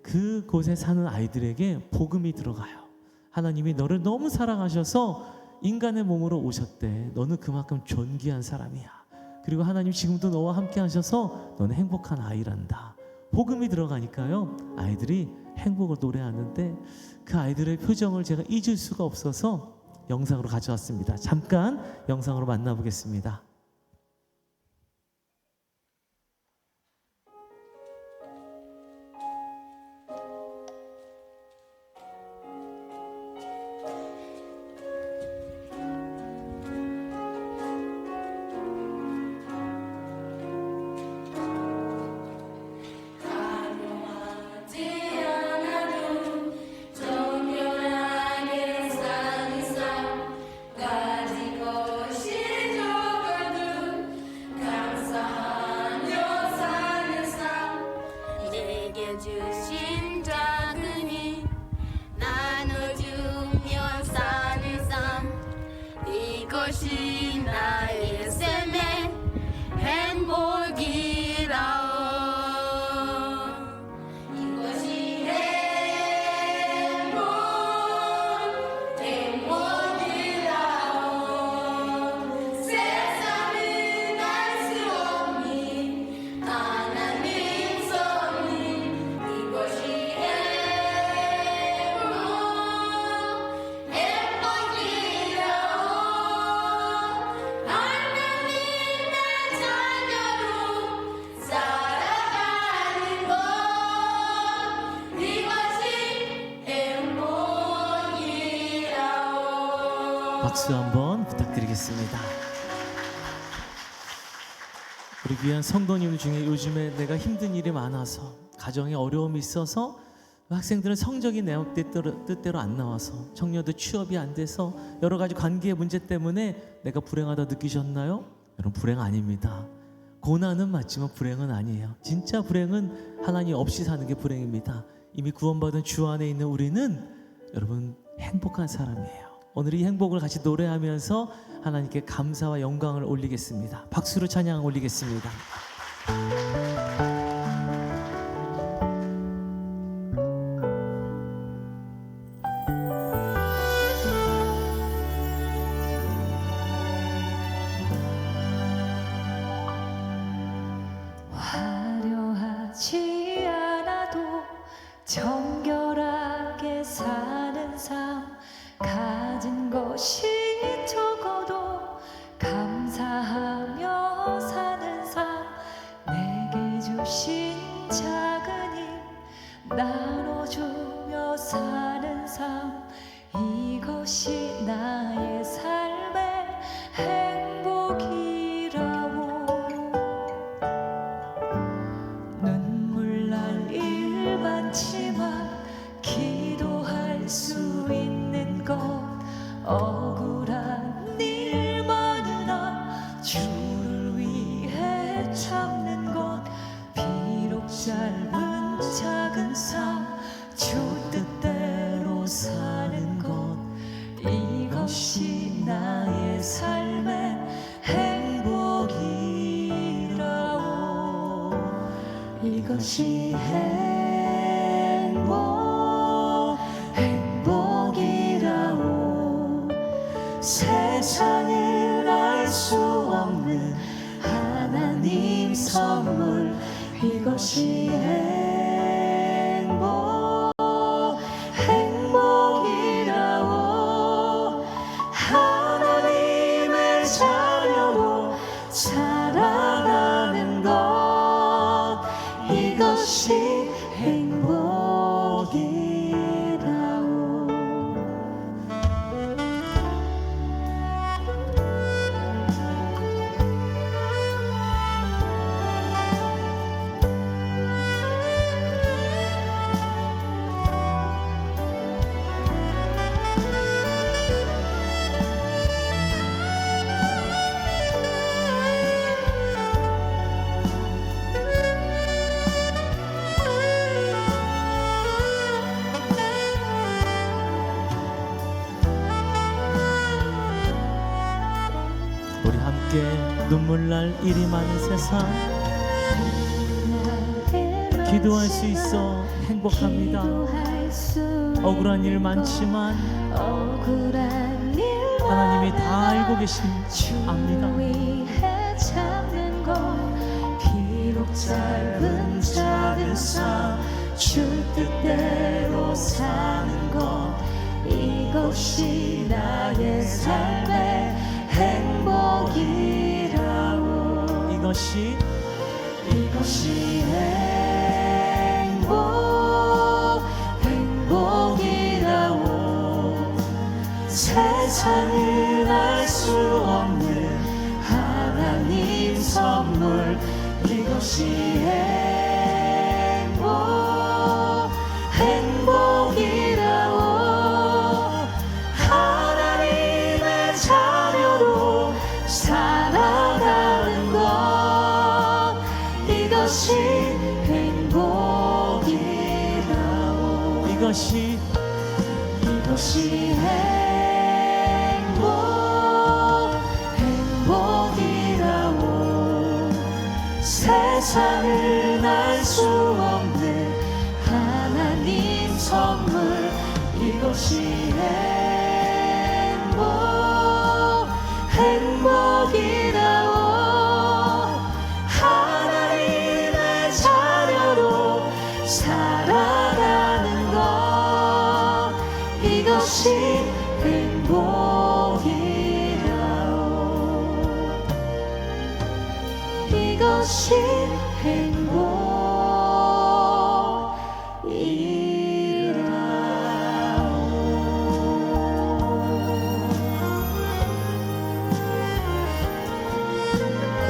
그곳에 사는 아이들에게 복음이 들어가요. 하나님이 너를 너무 사랑하셔서 인간의 몸으로 오셨대. 너는 그만큼 존귀한 사람이야. 그리고 하나님 지금도 너와 함께 하셔서 너는 행복한 아이란다. 복음이 들어가니까요, 아이들이 행복을 노래하는데 그 아이들의 표정을 제가 잊을 수가 없어서 영상으로 가져왔습니다. 잠깐 영상으로 만나보겠습니다. 박수 한번 부탁드리겠습니다. 우리 귀한 성도님 중에 요즘에 내가 힘든 일이 많아서 가정에 어려움이 있어서 학생들은 성적이 내 뜻대로 안 나와서 청년들 취업이 안 돼서 여러 가지 관계의 문제 때문에 내가 불행하다 느끼셨나요? 여러분 불행 아닙니다. 고난은 맞지만 불행은 아니에요. 진짜 불행은 하나님 없이 사는 게 불행입니다. 이미 구원받은 주 안에 있는 우리는 여러분 행복한 사람이에요. 오늘 이 행복을 같이 노래하면서 하나님께 감사와 영광을 올리겠습니다. 박수로 찬양 올리겠습니다. 화려하지 않아도 정결하게 사는 삶, 가진 것이 적어도 감사하며 사는 삶, 내게 주신 작은 힘 나눠주며 사는 삶, 이것이 나의 삶의 행복이라고. 눈물 날 일 많지만 기도할 수 있는 것, 억울한 일 많으나 주를 위해 참는 것, 비록 짧은 작은 삶 주 뜻대로 사는 것, 이것이 나의 삶의 행복이라오. 이것이 행복이라오. 세상을 알 수 없는 하나님 선물, 이것이 행복이라오. 하나님의 자녀로 살아가는 것, 이것이 행복이라오. 우리 함께 눈물 날 일이 많은 세상 기도할 수 있어 행복합니다. 억울한 일 많지만 하나님이 다 알고 계신 압니다. 참는 것, 비록 짧은 작은 삶 주 뜻대로 사는 것, 이것이 나의 삶의 행복이라오. 이것이 행복이라오. 세상을 알 수 없는 하나님 선물, 이것이 행복이라오. 하나님의 자녀로 살아가는 것, 이것이 행복이라오. 이것이 행복이라오. 세상을 알 수 없는 하나님 선물, 이것이 행복이라오. 하나님의 자녀로 살아가는 것, 이것이 행복이라오. 이것이 행복이라오.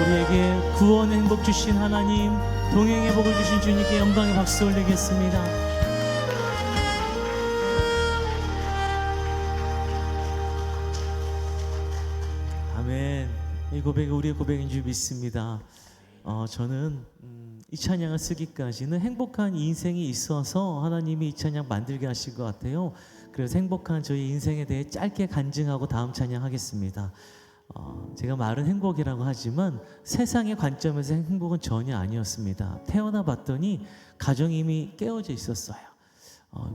우리에게 구원의 행복 주신 하나님, 동행의 복을 주신 주님께 영광의 박수 올리겠습니다. 아멘. 이 고백이 우리의 고백인 줄 믿습니다. 저는 이 찬양을 쓰기까지는 행복한 인생이 있어서 하나님이 이 찬양 만들게 하실 것 같아요. 그래서 행복한 저희 인생에 대해 짧게 간증하고 다음 찬양하겠습니다. 제가 말은 행복이라고 하지만 세상의 관점에서 행복은 전혀 아니었습니다. 태어나 봤더니 가정이 이미 깨어져 있었어요.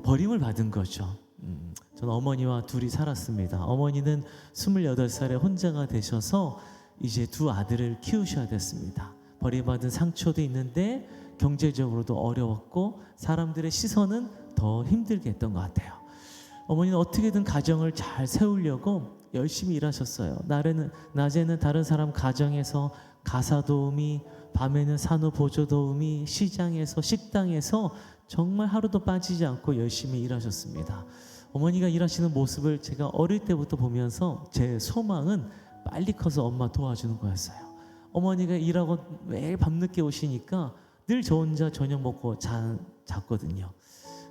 버림을 받은 거죠. 저는 어머니와 둘이 살았습니다. 어머니는 28살에 혼자가 되셔서 이제 두 아들을 키우셔야 됐습니다. 버림받은 상처도 있는데 경제적으로도 어려웠고 사람들의 시선은 더 힘들게 했던 것 같아요. 어머니는 어떻게든 가정을 잘 세우려고 열심히 일하셨어요. 낮에는 다른 사람 가정에서 가사 도우미, 밤에는 산후 보조 도우미, 시장에서 식당에서 정말 하루도 빠지지 않고 열심히 일하셨습니다. 어머니가 일하시는 모습을 제가 어릴 때부터 보면서 제 소망은 빨리 커서 엄마 도와주는 거였어요. 어머니가 일하고 매일 밤늦게 오시니까 늘 저 혼자 저녁 먹고 잤거든요.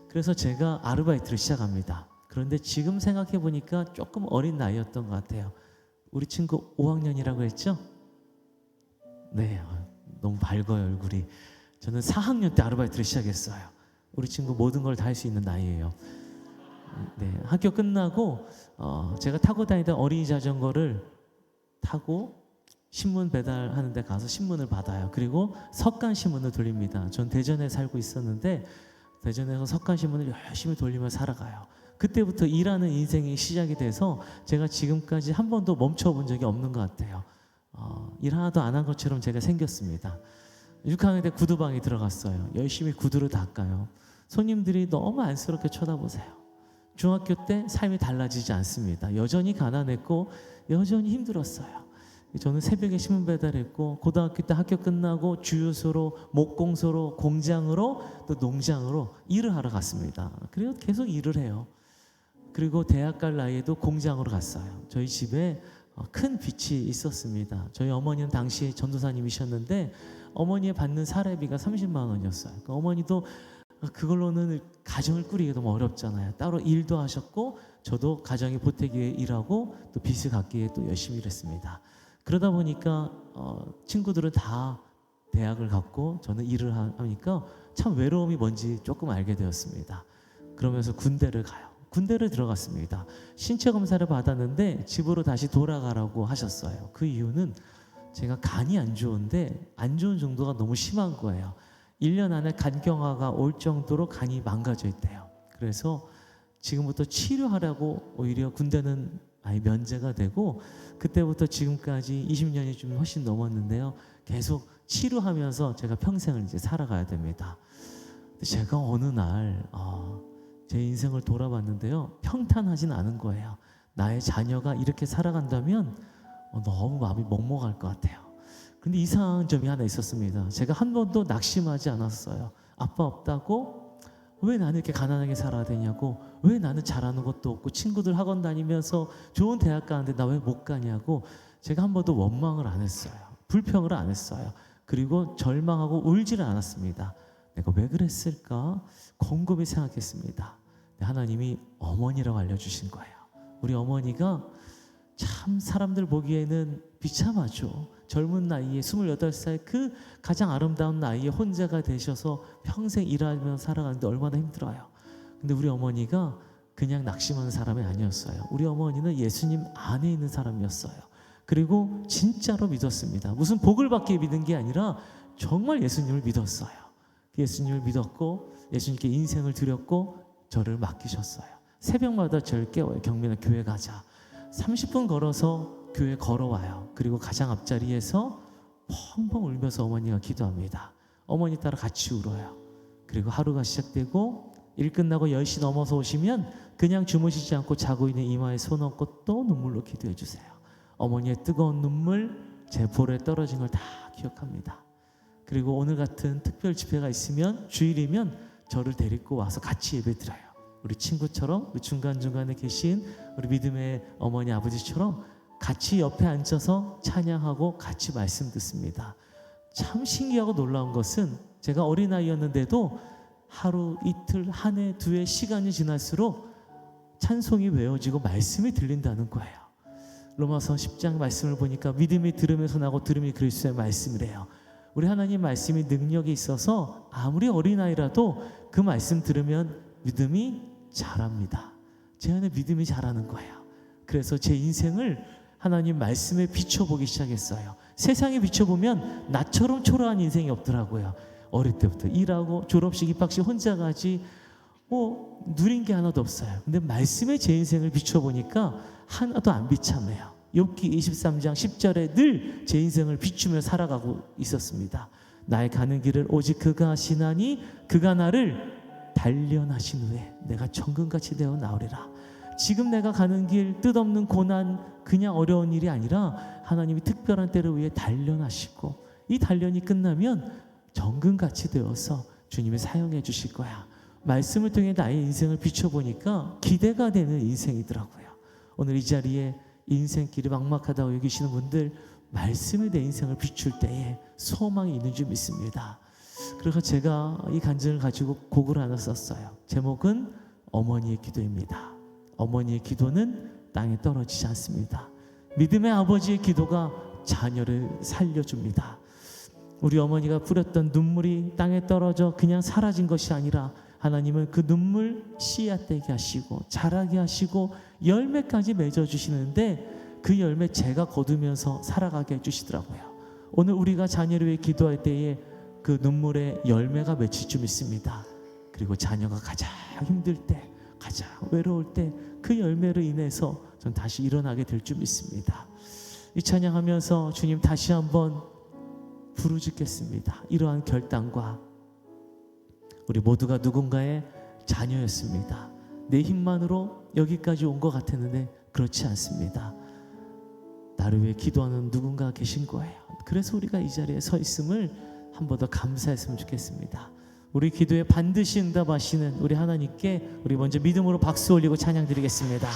그래서 제가 아르바이트를 시작합니다. 그런데 지금 생각해 보니까 조금 어린 나이였던 것 같아요. 우리 친구 5학년이라고 했죠? 네, 너무 밝아요 얼굴이. 저는 4학년 때 아르바이트를 시작했어요. 우리 친구 모든 걸 다 할 수 있는 나이예요. 네, 학교 끝나고 제가 타고 다니던 어린이 자전거를 타고 신문 배달하는 데 가서 신문을 받아요. 그리고 석간 신문을 돌립니다. 전 대전에 살고 있었는데 대전에서 석간 신문을 열심히 돌리며 살아가요. 그때부터 일하는 인생이 시작이 돼서 제가 지금까지 한 번도 멈춰본 적이 없는 것 같아요. 일 하나도 안 한 것처럼 제가 생겼습니다. 6학년 때 구두방에 들어갔어요. 열심히 구두를 닦아요. 손님들이 너무 안쓰럽게 쳐다보세요. 중학교 때 삶이 달라지지 않습니다. 여전히 가난했고 여전히 힘들었어요. 저는 새벽에 신문 배달했고 고등학교 때 학교 끝나고 주유소로, 목공소로, 공장으로 또 농장으로 일을 하러 갔습니다. 그리고 계속 일을 해요. 그리고 대학 갈 나이에도 공장으로 갔어요. 저희 집에 큰 빚이 있었습니다. 저희 어머니는 당시에 전도사님이셨는데 어머니의 받는 사례비가 30만 원이었어요. 그러니까 어머니도 그걸로는 가정을 꾸리기 너무 어렵잖아요. 따로 일도 하셨고 저도 가정에 보태기 위해 일하고 또 빚을 갚기 위해 또 열심히 일했습니다. 그러다 보니까 친구들은 다 대학을 갔고 저는 일을 하니까 참 외로움이 뭔지 조금 알게 되었습니다. 그러면서 군대를 가요. 군대를 들어갔습니다. 신체 검사를 받았는데 집으로 다시 돌아가라고 하셨어요. 그 이유는 제가 간이 안 좋은데 안 좋은 정도가 너무 심한 거예요. 1년 안에 간경화가 올 정도로 간이 망가져 있대요. 그래서 지금부터 치료하라고 오히려 군대는 아예 면제가 되고 그때부터 지금까지 20년이 좀 훨씬 넘었는데요. 계속 치료하면서 제가 평생을 이제 살아가야 됩니다. 제가 어느 날 제 인생을 돌아봤는데요. 평탄하진 않은 거예요. 나의 자녀가 이렇게 살아간다면 너무 마음이 먹먹할 것 같아요. 근데 이상한 점이 하나 있었습니다. 제가 한 번도 낙심하지 않았어요. 아빠 없다고? 왜 나는 이렇게 가난하게 살아야 되냐고, 왜 나는 잘하는 것도 없고 친구들 학원 다니면서 좋은 대학 가는데 나 왜 못 가냐고 제가 한 번도 원망을 안 했어요. 불평을 안 했어요. 그리고 절망하고 울지를 않았습니다. 내가 왜 그랬을까? 곰곰이 생각했습니다. 하나님이 어머니라고 알려주신 거예요. 우리 어머니가 참 사람들 보기에는 비참하죠. 젊은 나이에 28살 그 가장 아름다운 나이에 혼자가 되셔서 평생 일하면서 살아가는데 얼마나 힘들어요. 근데 우리 어머니가 그냥 낙심하는 사람이 아니었어요. 우리 어머니는 예수님 안에 있는 사람이었어요. 그리고 진짜로 믿었습니다. 무슨 복을 받기 위해 믿은 게 아니라 정말 예수님을 믿었어요. 예수님을 믿었고 예수님께 인생을 드렸고 저를 맡기셨어요. 새벽마다 저를 깨워요. 경민아 교회 가자. 30분 걸어서 교회 걸어와요. 그리고 가장 앞자리에서 펑펑 울면서 어머니가 기도합니다. 어머니 따라 같이 울어요. 그리고 하루가 시작되고 일 끝나고 10시 넘어서 오시면 그냥 주무시지 않고 자고 있는 이마에 손 얹고 또 눈물로 기도해 주세요. 어머니의 뜨거운 눈물 제 볼에 떨어진 걸 다 기억합니다. 그리고 오늘 같은 특별 집회가 있으면 주일이면 저를 데리고 와서 같이 예배드려요. 우리 친구처럼 우리 중간중간에 계신 우리 믿음의 어머니 아버지처럼 같이 옆에 앉아서 찬양하고 같이 말씀 듣습니다. 참 신기하고 놀라운 것은 제가 어린아이였는데도 하루, 이틀, 한 해, 두 해 시간이 지날수록 찬송이 외워지고 말씀이 들린다는 거예요. 로마서 10장 말씀을 보니까 믿음이 들으면서 나고 들음이 그리스도의 말씀이래요. 우리 하나님 말씀이 능력이 있어서 아무리 어린아이라도 그 말씀 들으면 믿음이 자랍니다. 제 안에 믿음이 자라는 거예요. 그래서 제 인생을 하나님 말씀에 비춰보기 시작했어요. 세상에 비춰보면 나처럼 초라한 인생이 없더라고요. 어릴 때부터 일하고 졸업식 입학식 혼자 가지 누린 게 하나도 없어요. 근데 말씀에 제 인생을 비춰보니까 하나도 안 비참해요. 욥기 23장 10절에 늘 제 인생을 비추며 살아가고 있었습니다. 나의 가는 길을 오직 그가 하시나니 그가 나를 단련하신 후에 내가 정금같이 되어 나오리라. 지금 내가 가는 길 뜻없는 고난 그냥 어려운 일이 아니라 하나님이 특별한 때를 위해 단련하시고 이 단련이 끝나면 정금같이 되어서 주님이 사용해 주실 거야. 말씀을 통해 나의 인생을 비춰보니까 기대가 되는 인생이더라고요. 오늘 이 자리에 인생길이 막막하다고 여기시는 분들 말씀이 내 인생을 비출 때에 소망이 있는 줄 믿습니다. 그래서 제가 이 간증을 가지고 곡을 하나 썼어요. 제목은 어머니의 기도입니다. 어머니의 기도는 땅에 떨어지지 않습니다. 믿음의 아버지의 기도가 자녀를 살려줍니다. 우리 어머니가 뿌렸던 눈물이 땅에 떨어져 그냥 사라진 것이 아니라 하나님은 그 눈물 씨앗 되게 하시고 자라게 하시고 열매까지 맺어주시는데 그 열매 제가 거두면서 살아가게 해주시더라고요. 오늘 우리가 자녀를 위해 기도할 때에 그 눈물의 열매가 맺힐 줄 믿습니다. 그리고 자녀가 가장 힘들 때 가장 외로울 때 그 열매로 인해서 전 다시 일어나게 될 줄 믿습니다. 이 찬양하면서 주님 다시 한번 부르짖겠습니다. 이러한 결단과 우리 모두가 누군가의 자녀였습니다. 내 힘만으로 여기까지 온 것 같았는데 그렇지 않습니다. 나를 위해 기도하는 누군가 계신 거예요. 그래서 우리가 이 자리에 서 있음을 한 번 더 감사했으면 좋겠습니다. 우리 기도에 반드시 응답하시는 우리 하나님께 우리 먼저 믿음으로 박수 올리고 찬양 드리겠습니다.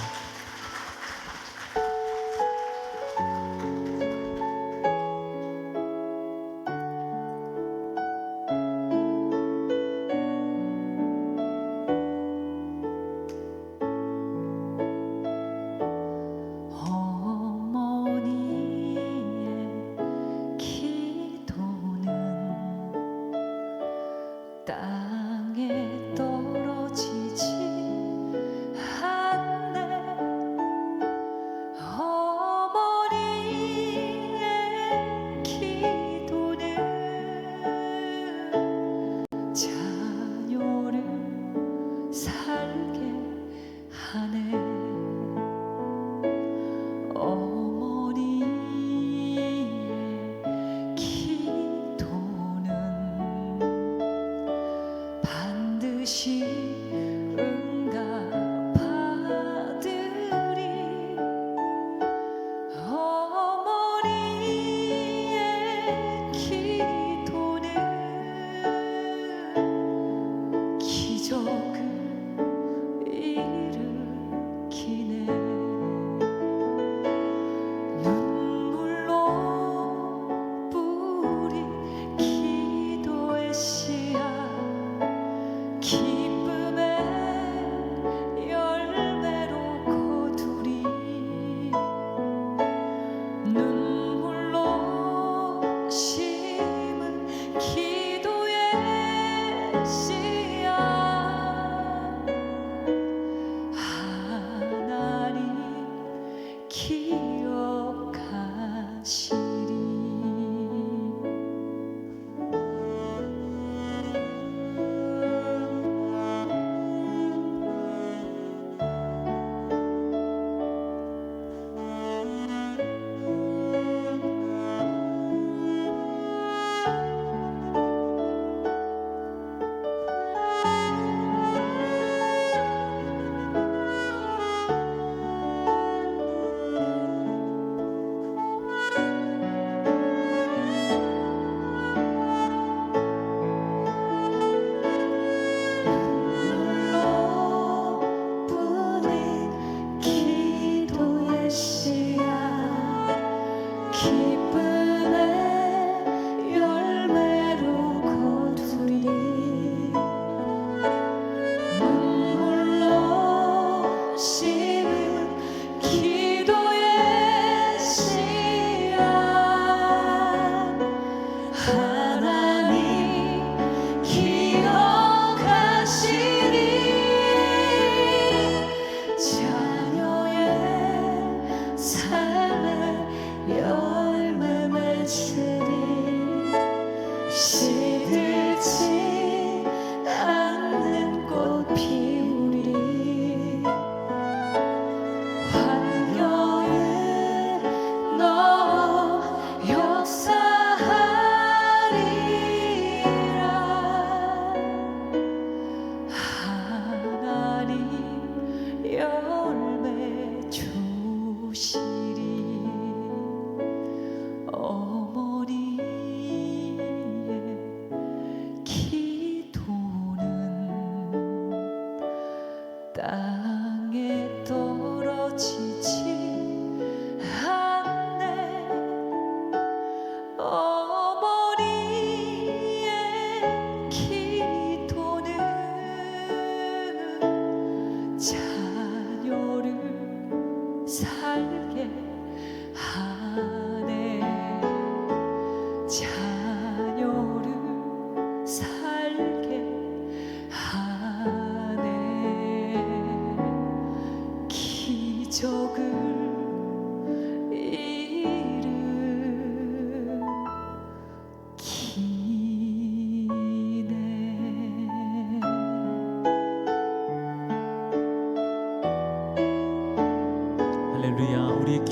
어머니의 기도는 땅에 떨어지지 않네.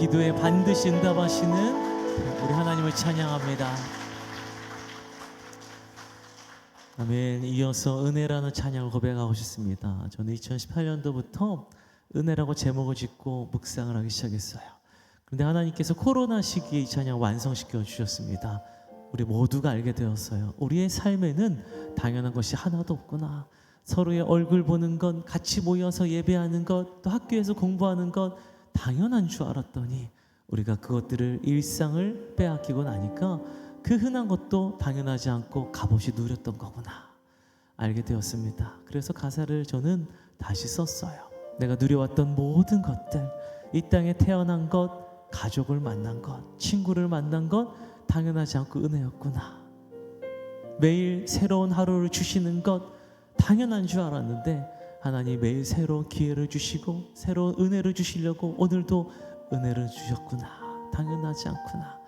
기도에 반드시 응답하시는 우리 하나님을 찬양합니다. 아멘. 이어서 은혜라는 찬양을 고백하고 싶습니다. 저는 2018년도부터 은혜라고 제목을 짓고 묵상을 하기 시작했어요. 그런데 하나님께서 코로나 시기에 이 찬양 완성시켜 주셨습니다. 우리 모두가 알게 되었어요. 우리의 삶에는 당연한 것이 하나도 없구나. 서로의 얼굴 보는 것, 같이 모여서 예배하는 것, 또 학교에서 공부하는 것 당연한 줄 알았더니 우리가 그것들을 일상을 빼앗기고 나니까 그 흔한 것도 당연하지 않고 값없이 누렸던 거구나 알게 되었습니다. 그래서 가사를 저는 다시 썼어요. 내가 누려왔던 모든 것들, 이 땅에 태어난 것, 가족을 만난 것, 친구를 만난 것 당연하지 않고 은혜였구나. 매일 새로운 하루를 주시는 것 당연한 줄 알았는데 하나님 매일 새로운 기회를 주시고 새로운 은혜를 주시려고 오늘도 은혜를 주셨구나. 당연하지 않구나.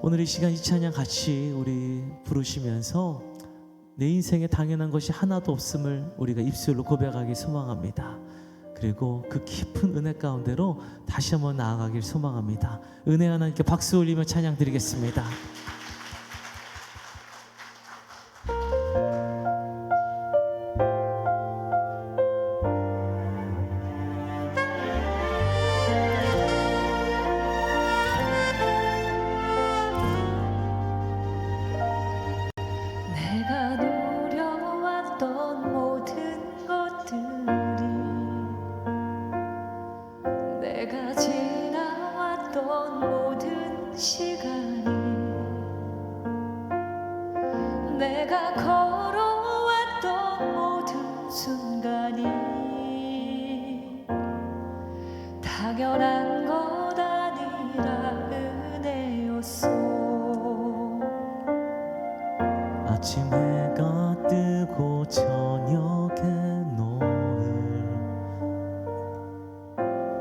오늘 이 시간 이 찬양 같이 우리 부르시면서 내 인생에 당연한 것이 하나도 없음을 우리가 입술로 고백하기 소망합니다. 그리고 그 깊은 은혜 가운데로 다시 한번 나아가길 소망합니다. 은혜 하나님께 박수 올리며 찬양 드리겠습니다. 내가 노려왔던 모든 것들이 내가 지나왔던 모든 시간이 내가 걸어왔던 모든 순간이 당연한 것 아니라 은혜였어. 아침 해가 뜨고 저녁에 노을,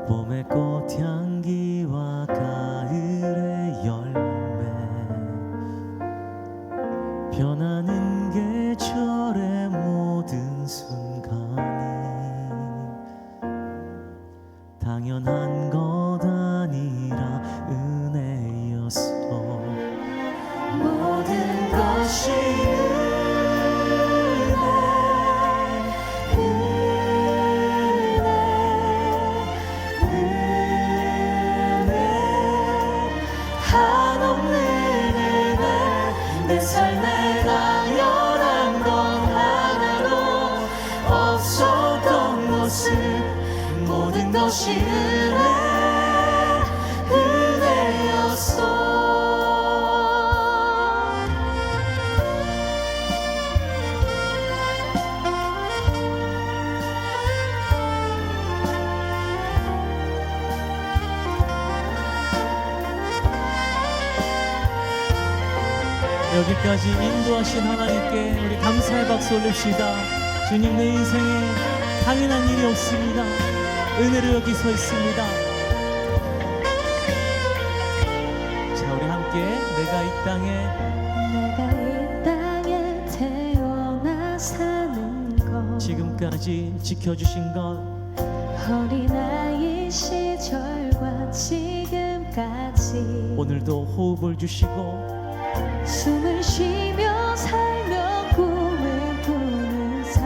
봄의 꽃향기와 가을의 열매, 변하는 계절의 모든 순간이 당연한 것 아니라 은혜였어. 모든 것이 한없는 은혜 내 삶에 당연한 건 하나도 없었던 것을 모든 것이 은혜였어. 여기까지 인도하신 하나님께 우리 감사의 박수 올립시다. 주님, 내 인생에 당연한 일이 없습니다. 은혜로 여기 서 있습니다. 자, 우리 함께 내가 이 땅에 태어나 사는 것 지금까지 지켜주신 것 어린아이 시절과 지금까지 오늘도 호흡을 주시고 숨을 쉬며 살며 꿈을 꾸는 삶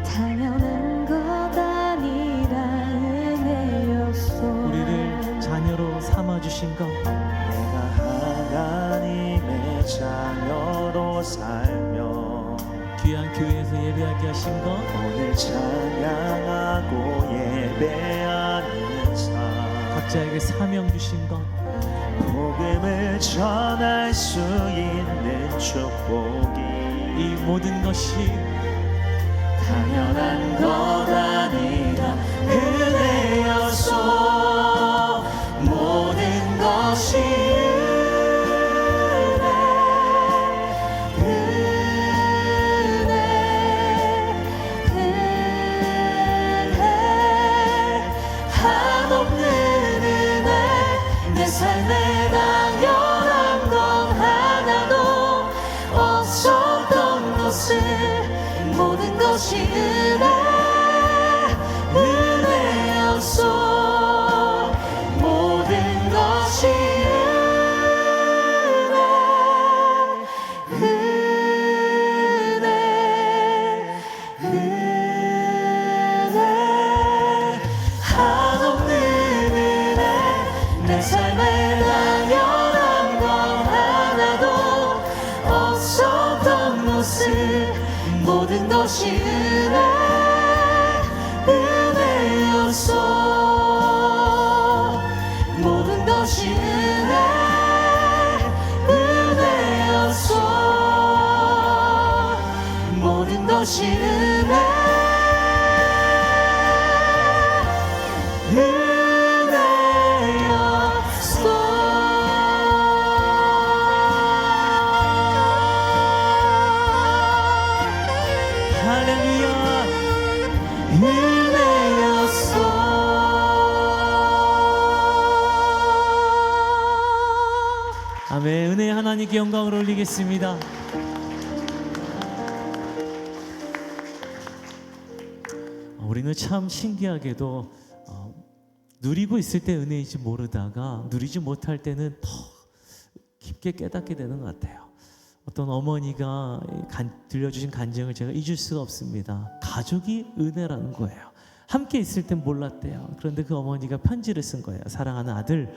당연한 것 아니라 은혜였어. 우리를 자녀로 삼아주신 것 내가 하나님의 자녀로 살며 귀한 교회에서 예배하게 하신 것 오늘 찬양하고 예배하는 삶 각자에게 사명 주신 것 복음을 전할 수 있는 축복이 이 모든 것이 당연한 것 아니라 은혜였어. 모든 것이 한없는 은혜 내 삶에 당연한 건 하나도 없었던 것을 모든 것이 은혜였어. 모든 것이 은혜였어. 모든 것이 은혜였어. 모든 것이 할렐루야. 아멘. 은혜의 하나님께 영광을 올리겠습니다. 우리는 참 신기하게도 누리고 있을 때 은혜인지 모르다가 누리지 못할 때는 더 깊게 깨닫게 되는 것 같아요. 어떤 어머니가 들려주신 간증을 제가 잊을 수가 없습니다. 가족이 은혜라는 거예요. 함께 있을 땐 몰랐대요. 그런데 그 어머니가 편지를 쓴 거예요. 사랑하는 아들,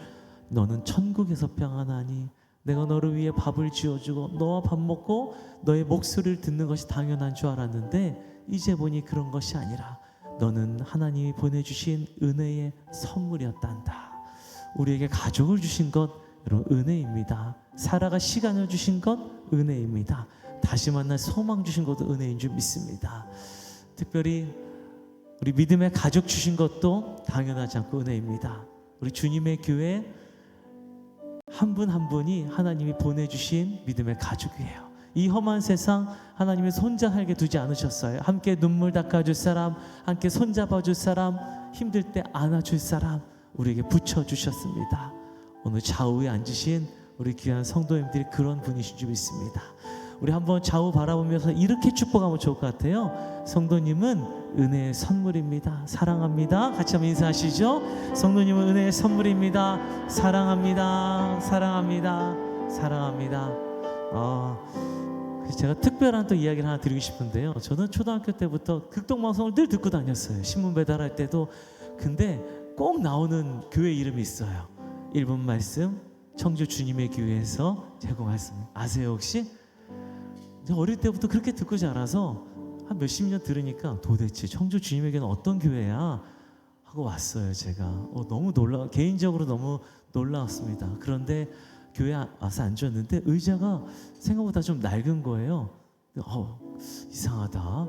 너는 천국에서 평안하니 내가 너를 위해 밥을 지어주고 너와 밥 먹고 너의 목소리를 듣는 것이 당연한 줄 알았는데 이제 보니 그런 것이 아니라 너는 하나님이 보내주신 은혜의 선물이었단다. 우리에게 가족을 주신 것 여러분 은혜입니다. 사라가 시간을 주신 것 은혜입니다. 다시 만날 소망 주신 것도 은혜인 줄 믿습니다. 특별히 우리 믿음의 가족 주신 것도 당연하지 않고 은혜입니다. 우리 주님의 교회 한 분 한 분이 하나님이 보내주신 믿음의 가족이에요. 이 험한 세상 하나님이 손자하게 두지 않으셨어요. 함께 눈물 닦아줄 사람, 함께 손잡아줄 사람, 힘들 때 안아줄 사람 우리에게 붙여주셨습니다. 오늘 좌우에 앉으신 우리 귀한 성도님들이 그런 분이신 줄 믿습니다. 우리 한번 좌우 바라보면서 이렇게 축복하면 좋을 것 같아요. 성도님은 은혜의 선물입니다. 사랑합니다. 같이 한번 인사하시죠. 성도님은 은혜의 선물입니다. 사랑합니다. 사랑합니다. 사랑합니다. 제가 특별한 또 이야기를 하나 드리고 싶은데요. 저는 초등학교 때부터 극동방송을 늘 듣고 다녔어요. 신문 배달할 때도. 근데 꼭 나오는 교회 이름이 있어요. 1분 말씀 청주 주님의 교회에서 제공했습니다. 아세요 혹시? 어릴 때부터 그렇게 듣고 자라서 한 몇십 년 들으니까 도대체 청주 주님의 교회는 어떤 교회야? 하고 왔어요. 제가 너무 개인적으로 너무 놀라웠습니다. 그런데 교회 와서 앉았는데 의자가 생각보다 좀 낡은 거예요. 이상하다.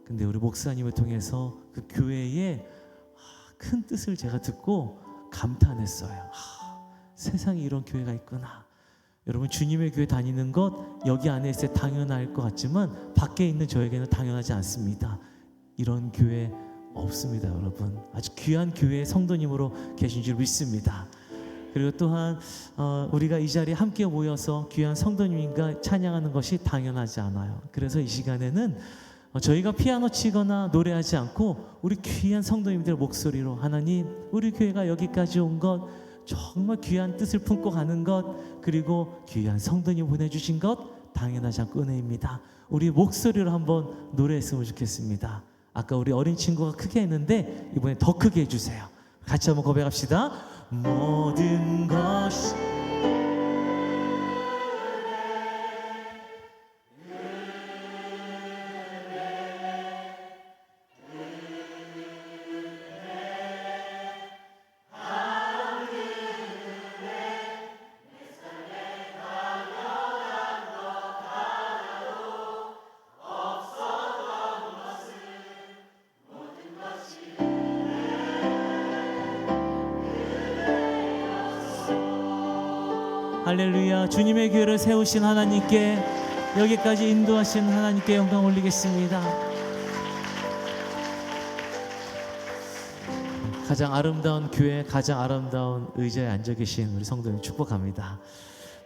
근데 우리 목사님을 통해서 그 교회의 큰 뜻을 제가 듣고 감탄했어요. 세상에 이런 교회가 있구나. 여러분 주님의 교회 다니는 것 여기 안에 있을 때 당연할 것 같지만 밖에 있는 저에게는 당연하지 않습니다. 이런 교회 없습니다. 여러분 아주 귀한 교회의 성도님으로 계신 줄 믿습니다. 그리고 또한 우리가 이 자리에 함께 모여서 귀한 성도님과 찬양하는 것이 당연하지 않아요. 그래서 이 시간에는 저희가 피아노 치거나 노래하지 않고 우리 귀한 성도님들 목소리로 하나님 우리 교회가 여기까지 온 것 정말 귀한 뜻을 품고 가는 것 그리고 귀한 성도님 보내주신 것 당연하지 않고 은혜입니다. 우리 목소리로 한번 노래했으면 좋겠습니다. 아까 우리 어린 친구가 크게 했는데 이번에 더 크게 해주세요. 같이 한번 고백합시다. 모든 것이 할렐루야. 주님의 교회를 세우신 하나님께 여기까지 인도하신 하나님께 영광 올리겠습니다. 가장 아름다운 교회 가장 아름다운 의자에 앉아 계신 우리 성도님 축복합니다.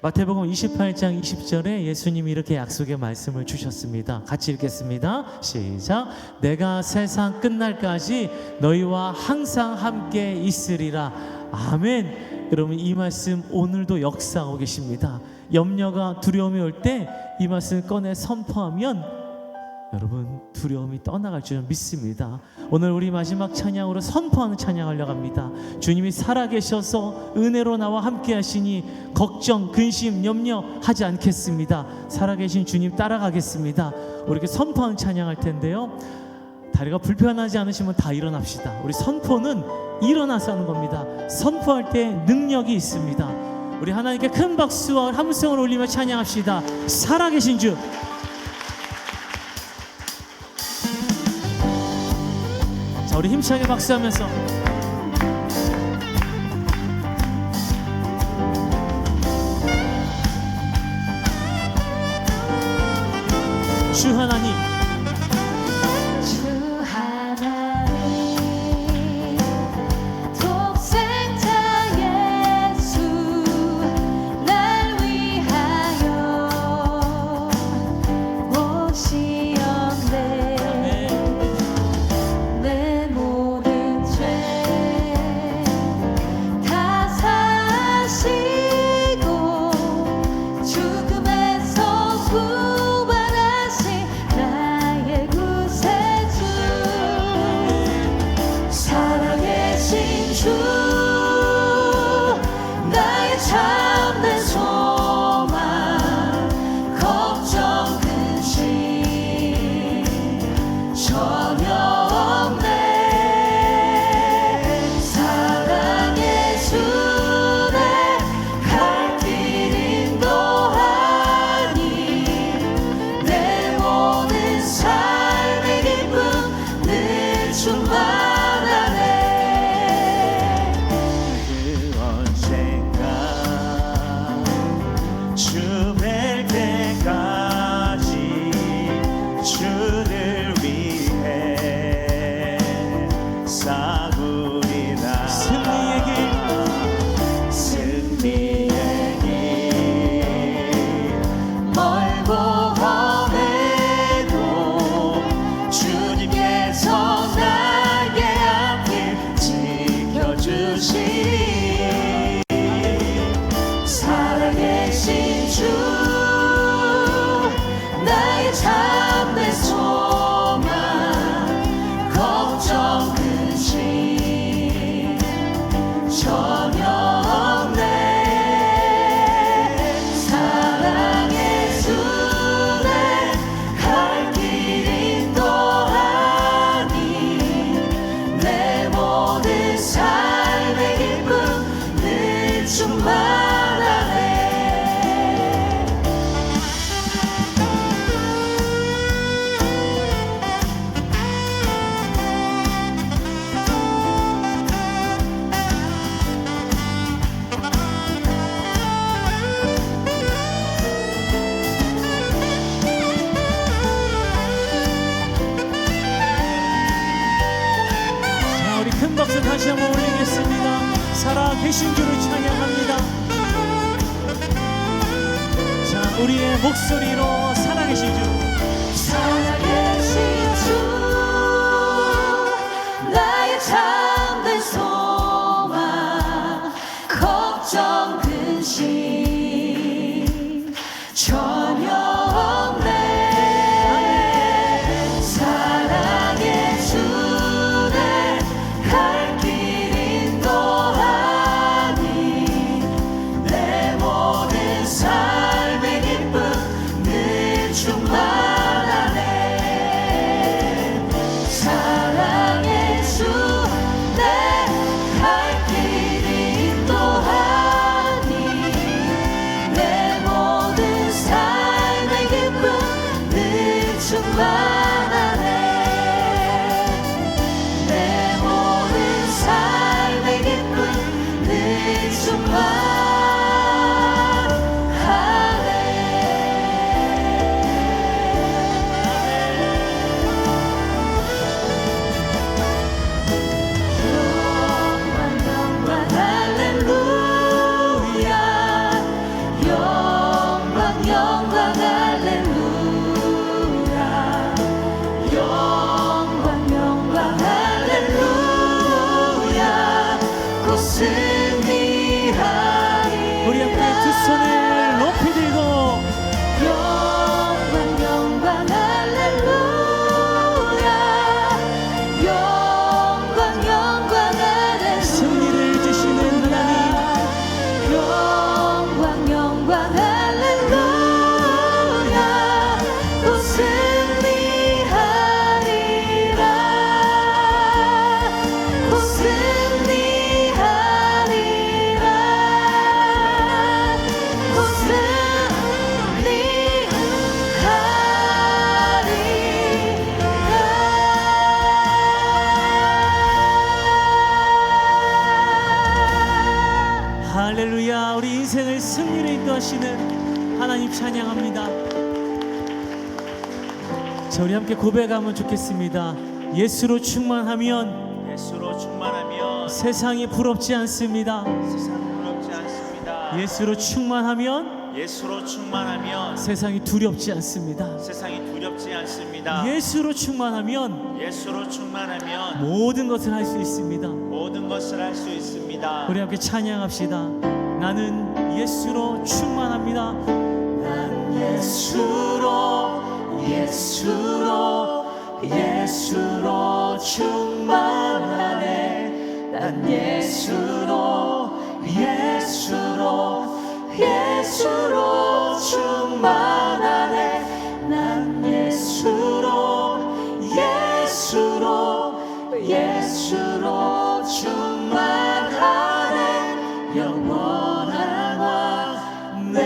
마태복음 28장 20절에 예수님이 이렇게 약속의 말씀을 주셨습니다. 같이 읽겠습니다. 시작. 내가 세상 끝날까지 너희와 항상 함께 있으리라. 아멘. 여러분 이 말씀 오늘도 역사하고 계십니다. 염려가 두려움이 올 때 이 말씀 꺼내 선포하면 여러분 두려움이 떠나갈 줄 믿습니다. 오늘 우리 마지막 찬양으로 선포하는 찬양하려고 합니다. 주님이 살아계셔서 은혜로 나와 함께 하시니 걱정, 근심, 염려하지 않겠습니다. 살아계신 주님 따라가겠습니다. 우리 이렇게 선포하는 찬양할 텐데요, 다리가 불편하지 않으시면 다 일어납시다. 우리 선포는 일어나서 하는 겁니다. 선포할 때 능력이 있습니다. 우리 하나님께 큰 박수와 함성을 올리며 찬양합시다. 살아계신 주. 자, 우리 힘차게 박수하면서 주 하나님, 주 하나님 독생자 예수 날 위하여 오시었네. 내 모든 죄 다 사시고 죽음에서 구원하신 나의 구세주, 살아계신 주, 나의 참된 소망, 걱정 근심 전혀 없네. 사랑의 주, 내 갈 길 인도하니 내 모든 삶의 기쁨 늘 충만하네. 그 언젠가 주 뵐 때까지 주를 위해 싸우리라. 승리의 길, 승리의 길 멀고 험해도 주님께서 나의 앞길 지켜주시니 살아계신 주, 나의 참된 소망, 걱정 근심 전혀 없네. 사랑의 주, 내 갈 길 인도하니 내 모든 삶의 기쁨 늘 충만하네. 자, 우리 큰 박수 다시 한번 올리겠습니다. 살아계신 주를 찬양합니다. 자, 우리의 목소리로 살아계신 주. 살아계신 주, 나의 참된 소망, 걱정 근심 전혀 없네. 사랑의 주, 내 갈 길 인도하니 내 모든 삶의 기쁨 늘 충만하네. 사랑의 주, 내 갈 길 인도하니 내 모든 삶의 기쁨 늘 충만하네. 내 모든 삶의 기쁨 늘 충만하네. 영광 할렐루야, 영광 할렐루야, 영광 할렐루야, 곧 승리하리. 우리 앞에 두 손을 높이 들고 영광 할렐루야. 하나님 찬양합니다. 자, 우리 함께 고백하면 좋겠습니다. 예수로 충만하면 세상이 부럽지 않습니다. 예수로 충만하면 세상이 두렵지 않습니다. 예수로 충만하면 모든 것을 할 수 있습니다. 우리 함께 찬양합시다. 나는 예수로 충만합니다. 난 예수로 충만하네. 난 예수로 충만하네. 난 예수로 충만하네. 영원한 왕 내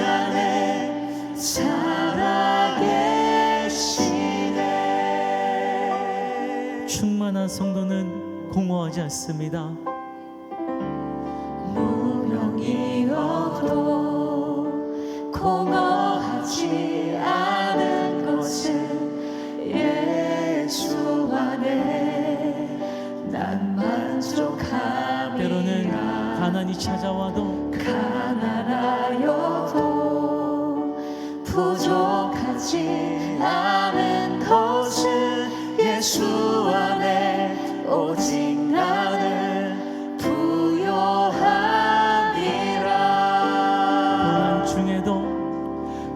안에 살아계시네. 충만한 성도는 공허하지 않습니다. 무명이어도 공허하지 않은 것은 예수 안에 난 만족함이라. 때로는 가난이 찾아와도 가난하여도 부족하지 않은 것은 예수 안에 오직 나는 부요함이라.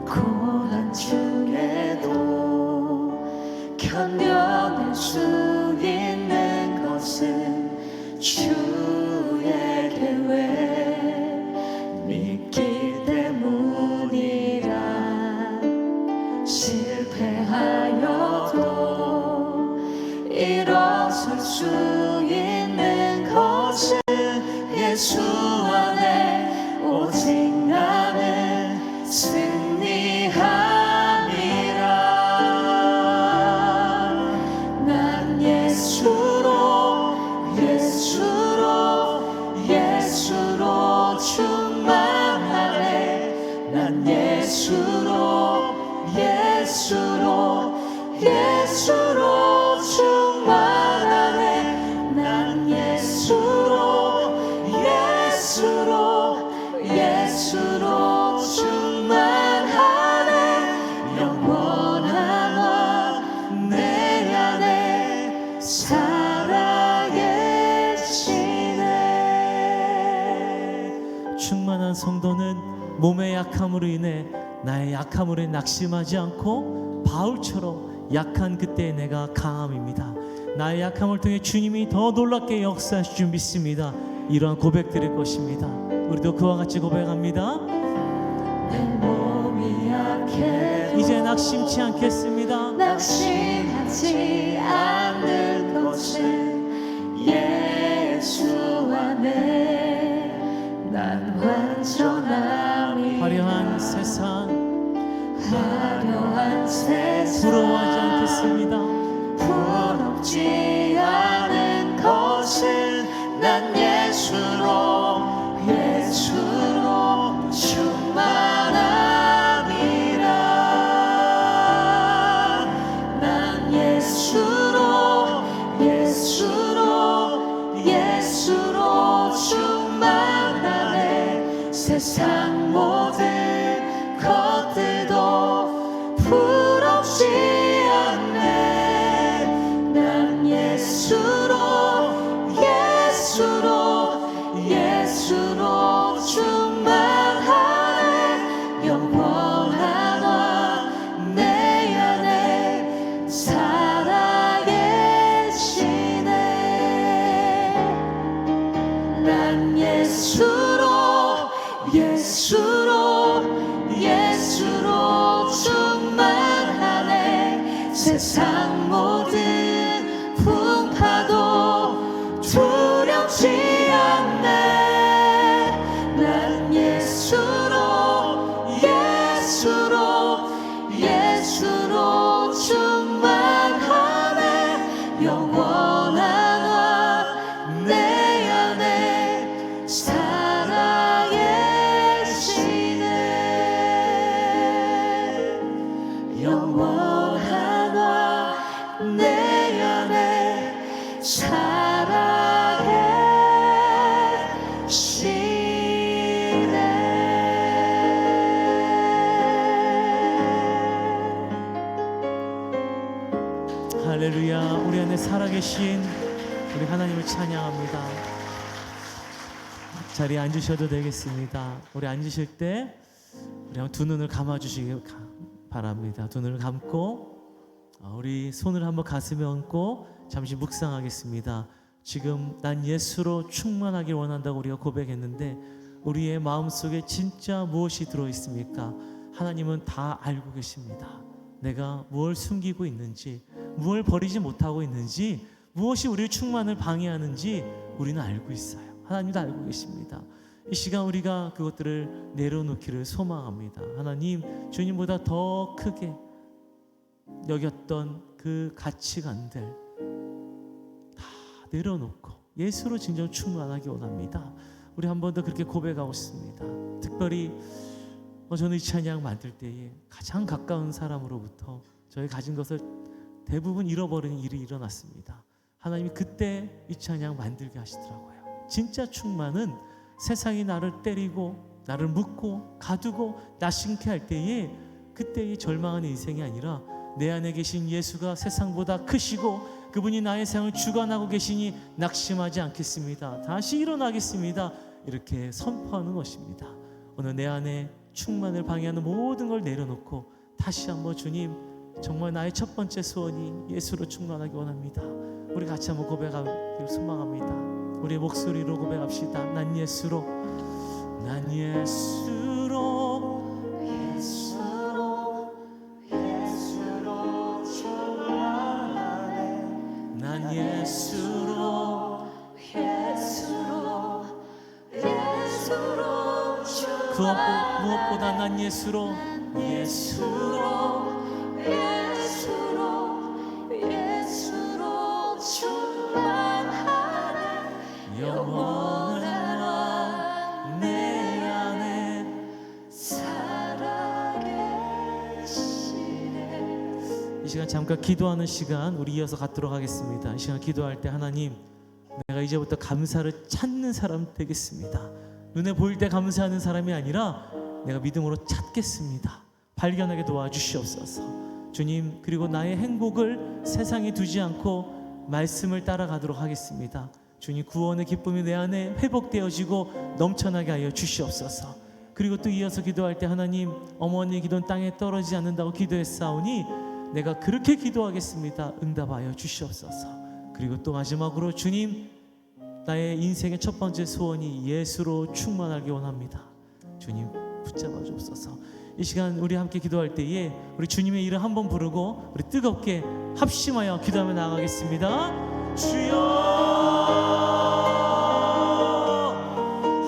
고난 중에도 견뎌낼 수 있는 것은 주의 계획 믿기 때문이라. 실패하여도 일어설 수 있는 것은 예수 안에 오직 나는 승리함이라. 난 예수로 충만하네. 난 예수로 충만하네. 난 예수로 충만하네. 영원한 왕 내 안에 살아계시네. 충만한 성도는 몸의 약함으로 인해 나의 약함으로 낙심하지 않고 바울처럼 약한 그때의 내가 강함입니다. 나의 약함을 통해 주님이 더 놀랍게 역사하실 줄 믿습니다. 이러한 고백드릴 것입니다. 우리도 그와 같이 고백합니다. 내 몸이 약해 이제 낙심치 않겠습니다. 낙심하지 않는 것은 예수 안에 난 완전함이. 화려한 세상 부러워하지 않겠습니다. 부럽지 않은 것은 난 예수로 충만함이라. 난 예수로 충만하네. 세상 모든 것들도 부럽지 않네. 난 예수로 충만하네. 영원한 왕 내 안에 살아계시네. 난 예수로 충만하네. 세상 모든 풍파도 두렵지 않네. 난 예수로 충만하네. 영원한 왕 내 안에 살아계시네. 살아계신 우리 하나님을 찬양합니다. 자리에 앉으셔도 되겠습니다. 우리 앉으실 때 우리 두 눈을 감아주시기 바랍니다. 두 눈을 감고 우리 손을 한번 가슴에 얹고 잠시 묵상하겠습니다. 지금 난 예수로 충만하길 원한다고 우리가 고백했는데 우리의 마음속에 진짜 무엇이 들어있습니까? 하나님은 다 알고 계십니다. 내가 무엇을 숨기고 있는지, 무엇을 버리지 못하고 있는지, 무엇이 우리의 충만을 방해하는지 우리는 알고 있어요. 하나님도 알고 계십니다. 이 시간 우리가 그것들을 내려놓기를 소망합니다. 하나님, 주님보다 더 크게 여겼던 그 가치관들 다 내려놓고 예수로 진정 충만하기 원합니다. 우리 한 번 더 그렇게 고백하고 싶습니다. 특별히 저는 이 찬양 만들 때에 가장 가까운 사람으로부터 저희 가진 것을 대부분 잃어버리는 일이 일어났습니다. 하나님이 그때 이 찬양 만들게 하시더라고요. 진짜 충만은 세상이 나를 때리고 나를 묶고 가두고 나심케 할 때에 그때의 절망하는 인생이 아니라 내 안에 계신 예수가 세상보다 크시고 그분이 나의 삶을 주관하고 계시니 낙심하지 않겠습니다. 다시 일어나겠습니다. 이렇게 선포하는 것입니다. 오늘 내 안에 충만을 방해하는 모든 걸 내려놓고 다시 한번 주님, 정말 나의 첫 번째 소원이 예수로 충만하기 원합니다. 우리 같이 한번 고백하길 소망합니다. 우리의 목소리로 고백합시다. 난 예수로, 난 예수로, 예수로 충만하네. 난 예수로, 그 무엇보다 난 예수로, 예수로 충만하네. 영원한 왕 내 안에 살아계시네. 이 시간 잠깐 기도하는 시간 우리 이어서 갖도록 하겠습니다. 이 시간 기도할 때 하나님, 내가 이제부터 감사를 찾는 사람 되겠습니다. 눈에 보일 때 감사하는 사람이 아니라 내가 믿음으로 찾겠습니다. 발견하게 도와주시옵소서. 주님, 그리고 나의 행복을 세상에 두지 않고 말씀을 따라가도록 하겠습니다. 주님, 구원의 기쁨이 내 안에 회복되어지고 넘쳐나게 하여 주시옵소서. 그리고 또 이어서 기도할 때 하나님, 어머니의 기도는 땅에 떨어지지 않는다고 기도했사오니 내가 그렇게 기도하겠습니다. 응답하여 주시옵소서. 그리고 또 마지막으로 주님, 나의 인생의 첫 번째 소원이 예수로 충만하기 원합니다. 주님, 붙잡아 주옵소서. 이 시간 우리 함께 기도할 때에 우리 주님의 이름 한번 부르고 우리 뜨겁게 합심하여 기도하며 나아가겠습니다. 주여,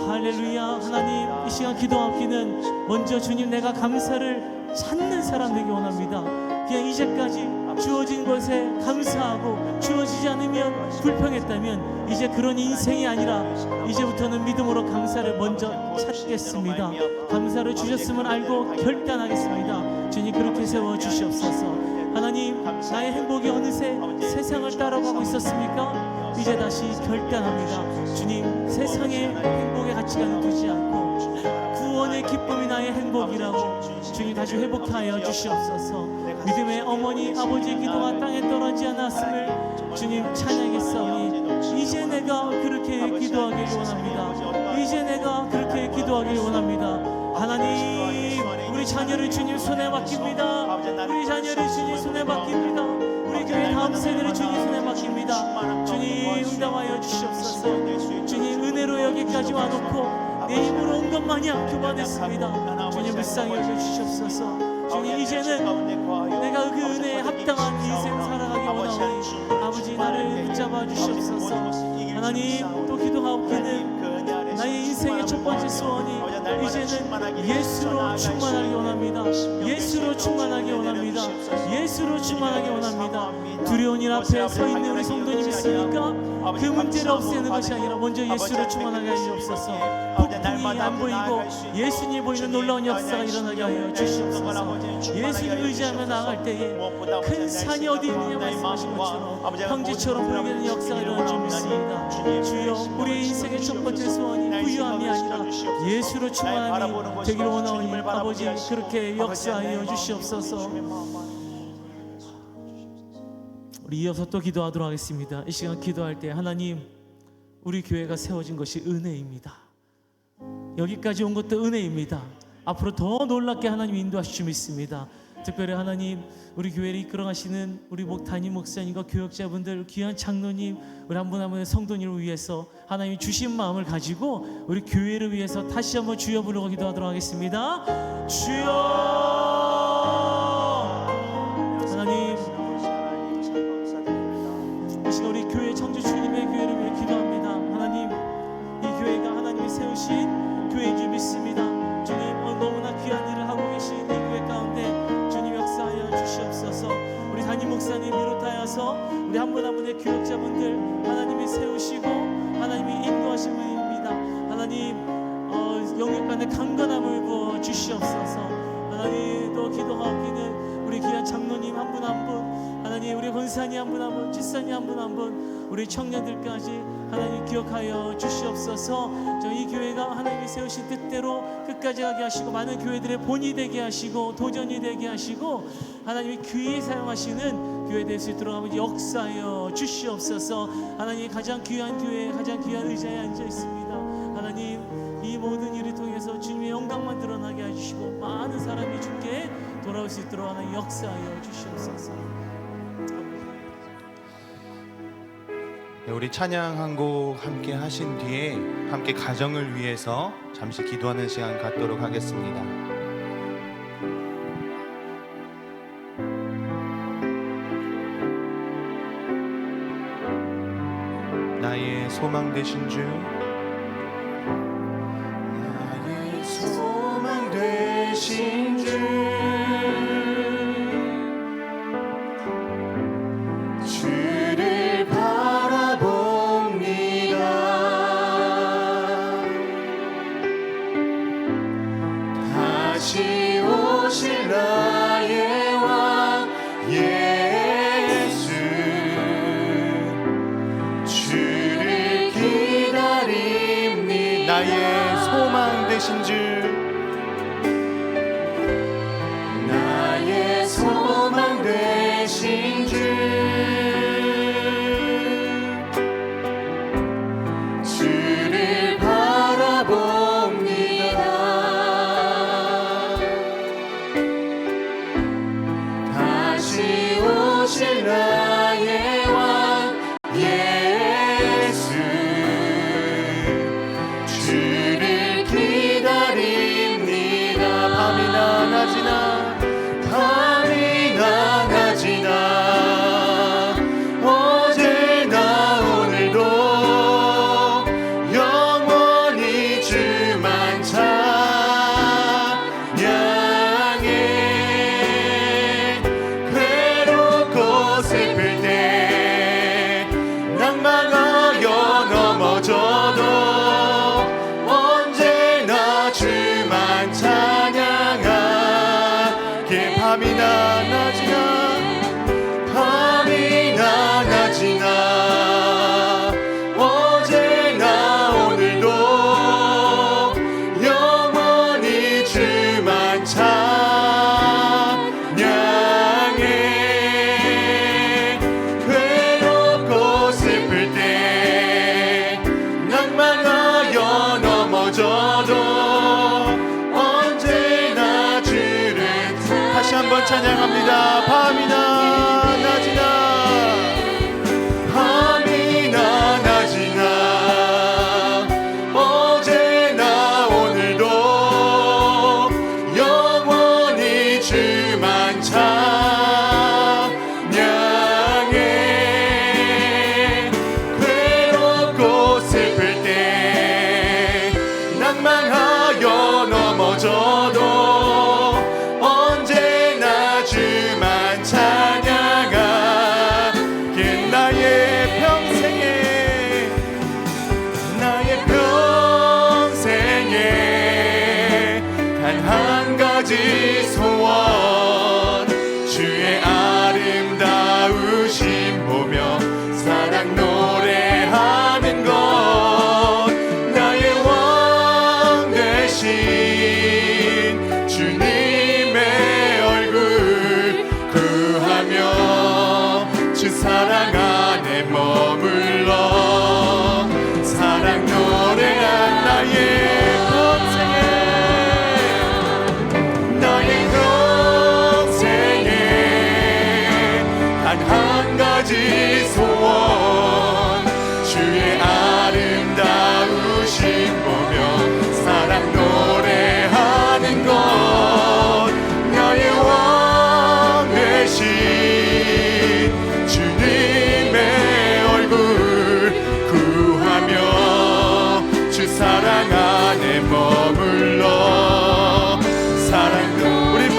할렐루야. 하나님, 이 시간 기도하기는 먼저 주님, 내가 감사를 찾는 사람 되기 원합니다. 그냥 이제까지 주어진 것에 감사하고 주어지지 않으면 불평했다면 이제 그런 인생이 아니라 이제부터는 믿음으로 감사를 먼저 찾겠습니다. 감사를 주셨음을 알고 결단하겠습니다. 주님, 그렇게 세워주시옵소서. 하나님, 나의 행복이 어느새 세상을 따라가고 있었습니까? 이제 다시 결단합니다. 주님, 세상의 행복의 가치관을 두지 않고 구원의 기쁨이 나의 행복이라고 주님 다시 회복하여 주시옵소서. 믿음의 어머니 아버지의 기도가 땅에 떨어지지 않았음을 주님 찬양했사오니 이제 내가 그렇게 기도하길 원합니다. 이제 내가 그렇게 기도하길 원합니다. 하나님, 우리 자녀를 주님 손에 맡깁니다. 우리 자녀를 주님 손에 맡깁니다. 우리 교회 다음 세대를 주님 손에 맡깁니다. 주님, 응답하여 주시옵소서. 주님, 은혜로 여기까지 와놓고 내 힘으로 온 것마냥 교만했습니다. 주님, 불쌍히 여겨주시옵소서. 주님, 이제는 내가 그 은혜에 합당한 인생 살아가기 원하오니 아버지, 나를 붙잡아 주시옵소서. 하나님, 또 기도하옵기는 나의 인생의 첫 번째 소원이 이제는 예수로 충만하기 원합니다. 예수로 충만하기 원합니다. 예수로 충만하기 원합니다. 두려운 일 앞에 서 있는 우리 성도님 있습니까? 그 문제를 없애는 것이 아니라 먼저 예수로 충만하게 하시옵소서. 폭풍이 안 보이고 예수님이 보이는 놀라운 역사가 일어나게 하여 주시옵소서. 예수를 의지하며 나아갈 때에 큰 산이 어디 있느냐 말씀하신 것처럼 황제처럼 보이게 되는 역사가 일어날 줄 믿습니다. 주여, 우리의 인생의 첫 번째 소원이 부유함이 아니라 예수로 충만함이 되기를 원하오니 아버지, 그렇게 역사하여 주시옵소서. 우리 이어서 또 기도하도록 하겠습니다. 이 시간 기도할 때 하나님, 우리 교회가 세워진 것이 은혜입니다. 여기까지 온 것도 은혜입니다. 앞으로 더 놀랍게 하나님 인도하실 줄 믿습니다. 특별히 하나님, 우리 교회를 이끌어 가시는 우리 담임 목사님과 교역자분들, 귀한 장로님, 우리 한 분 한 분의 성도님을 위해서 하나님이 주신 마음을 가지고 우리 교회를 위해서 다시 한번 주여 부르고 기도하도록 하겠습니다. 주여! 하나님, 이 시간 우리 교회 청주 주님의 교회를 위해 기도합니다. 하나님, 이 교회가 하나님이 세우신 교회인 줄 믿습니다. 주님, 너무나 귀한 일을 하고 계신 이 교회 가운데 주님 역사하여 주시옵소서. 우리 담임 목사님 비롯하여서 우리 한 분 한 분의 교역자분들 하나님이 세우시고 하나님이 인도하신 분입니다. 하나님, 영육간의 강건함을 부어 주시옵소서. 하나님, 또 기도가 엎이는 우리 귀한 장로님 한 분 한 분, 하나님 우리 권사님 한 분 한 분, 집사님 한 분 한 분, 우리 청년들까지 하나님 기억하여 주시옵소서. 이 교회가 하나님이 세우신 뜻대로 끝까지 가게 하시고 많은 교회들의 본이 되게 하시고 도전이 되게 하시고 하나님이 귀히 사용하시는 교회 될 수 있도록 아버지 역사하여 주시옵소서. 하나님, 가장 귀한 교회, 가장 귀한 의자에 앉아 있습니다. 하나님, 이 모든 일을 통해서 주님의 영광만 드러나게 해주시고 많은 사람이 주께 돌아올 수 있도록 하나님 역사하여 주시옵소서. 네, 우리 찬양 한 곡 함께 하신 뒤에 함께 가정을 위해서 잠시 기도하는 시간 갖도록 하겠습니다. 나의 소망 되신 주, 나의 소망 되신 주, 주를 바라봅니다. 다시 오실 나의 왕 예수, 주를 기다립니다. 나의 소망 되신 주, 나의 소망 되신 주, 주를 바라봅니다. 다시 오실 나의 왕 예수, 주를 기다립니다. 밤이나 낮이나, 밤이나 낮이나, 어제나 오늘도 영원히 주만 찬양해. 괴롭고 슬플 때 낭망하여 넘어져도 언제나 주만 찬양하게. 밤이나 낮이나, 밤이나 낮이나, 어제나 오늘도 영원히 주만 찬양해. 괴롭고 슬플 때 낭망하여 넘어져도 언제나 주를. 다시 한번 찬양합니다. 밤이나 낮이나, 밤이나 낮이나, 어제나 오늘도 영원히 주만 찬양해. 괴롭고 슬플 때 낭망하여 넘어져도 언제나 주만 찬양하게. 나의 평생에, 나의 평생에 단 한 가지 소원, 주의 아름다우심 보며 사랑 노래하는 것. 나의 왕 되신 주님의 얼굴 구하며 주 사랑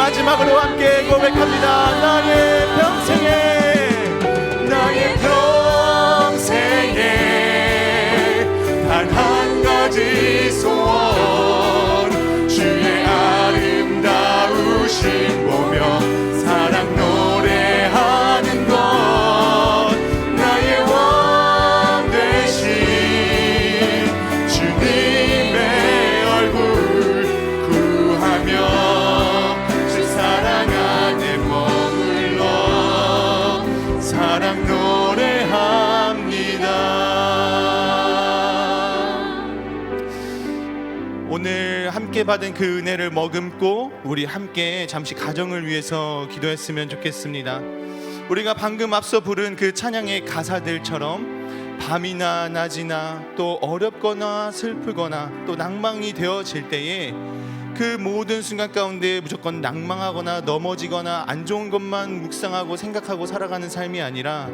마지막으로 함께 고백합니다. 나의 평생에 단 한 가지 소원, 주의 아름다우신 보며 사랑 노래하는 것, 나의 왕 되신 주님의 얼굴 구하며 주 사랑 안에 머물러 사랑 노래합니다. 오늘 함께 받은 그 은혜를 머금고 우리 함께 잠시 가정을 위해서 기도했으면 좋겠습니다. 우리가 방금 앞서 부른 그 찬양의 가사들처럼 밤이나 낮이나 또 어렵거나 슬프거나 또 낭망이 되어질 때에 그 모든 순간 가운데 무조건 낭망하거나 넘어지거나 안 좋은 것만 묵상하고 생각하고 살아가는 삶이 아니라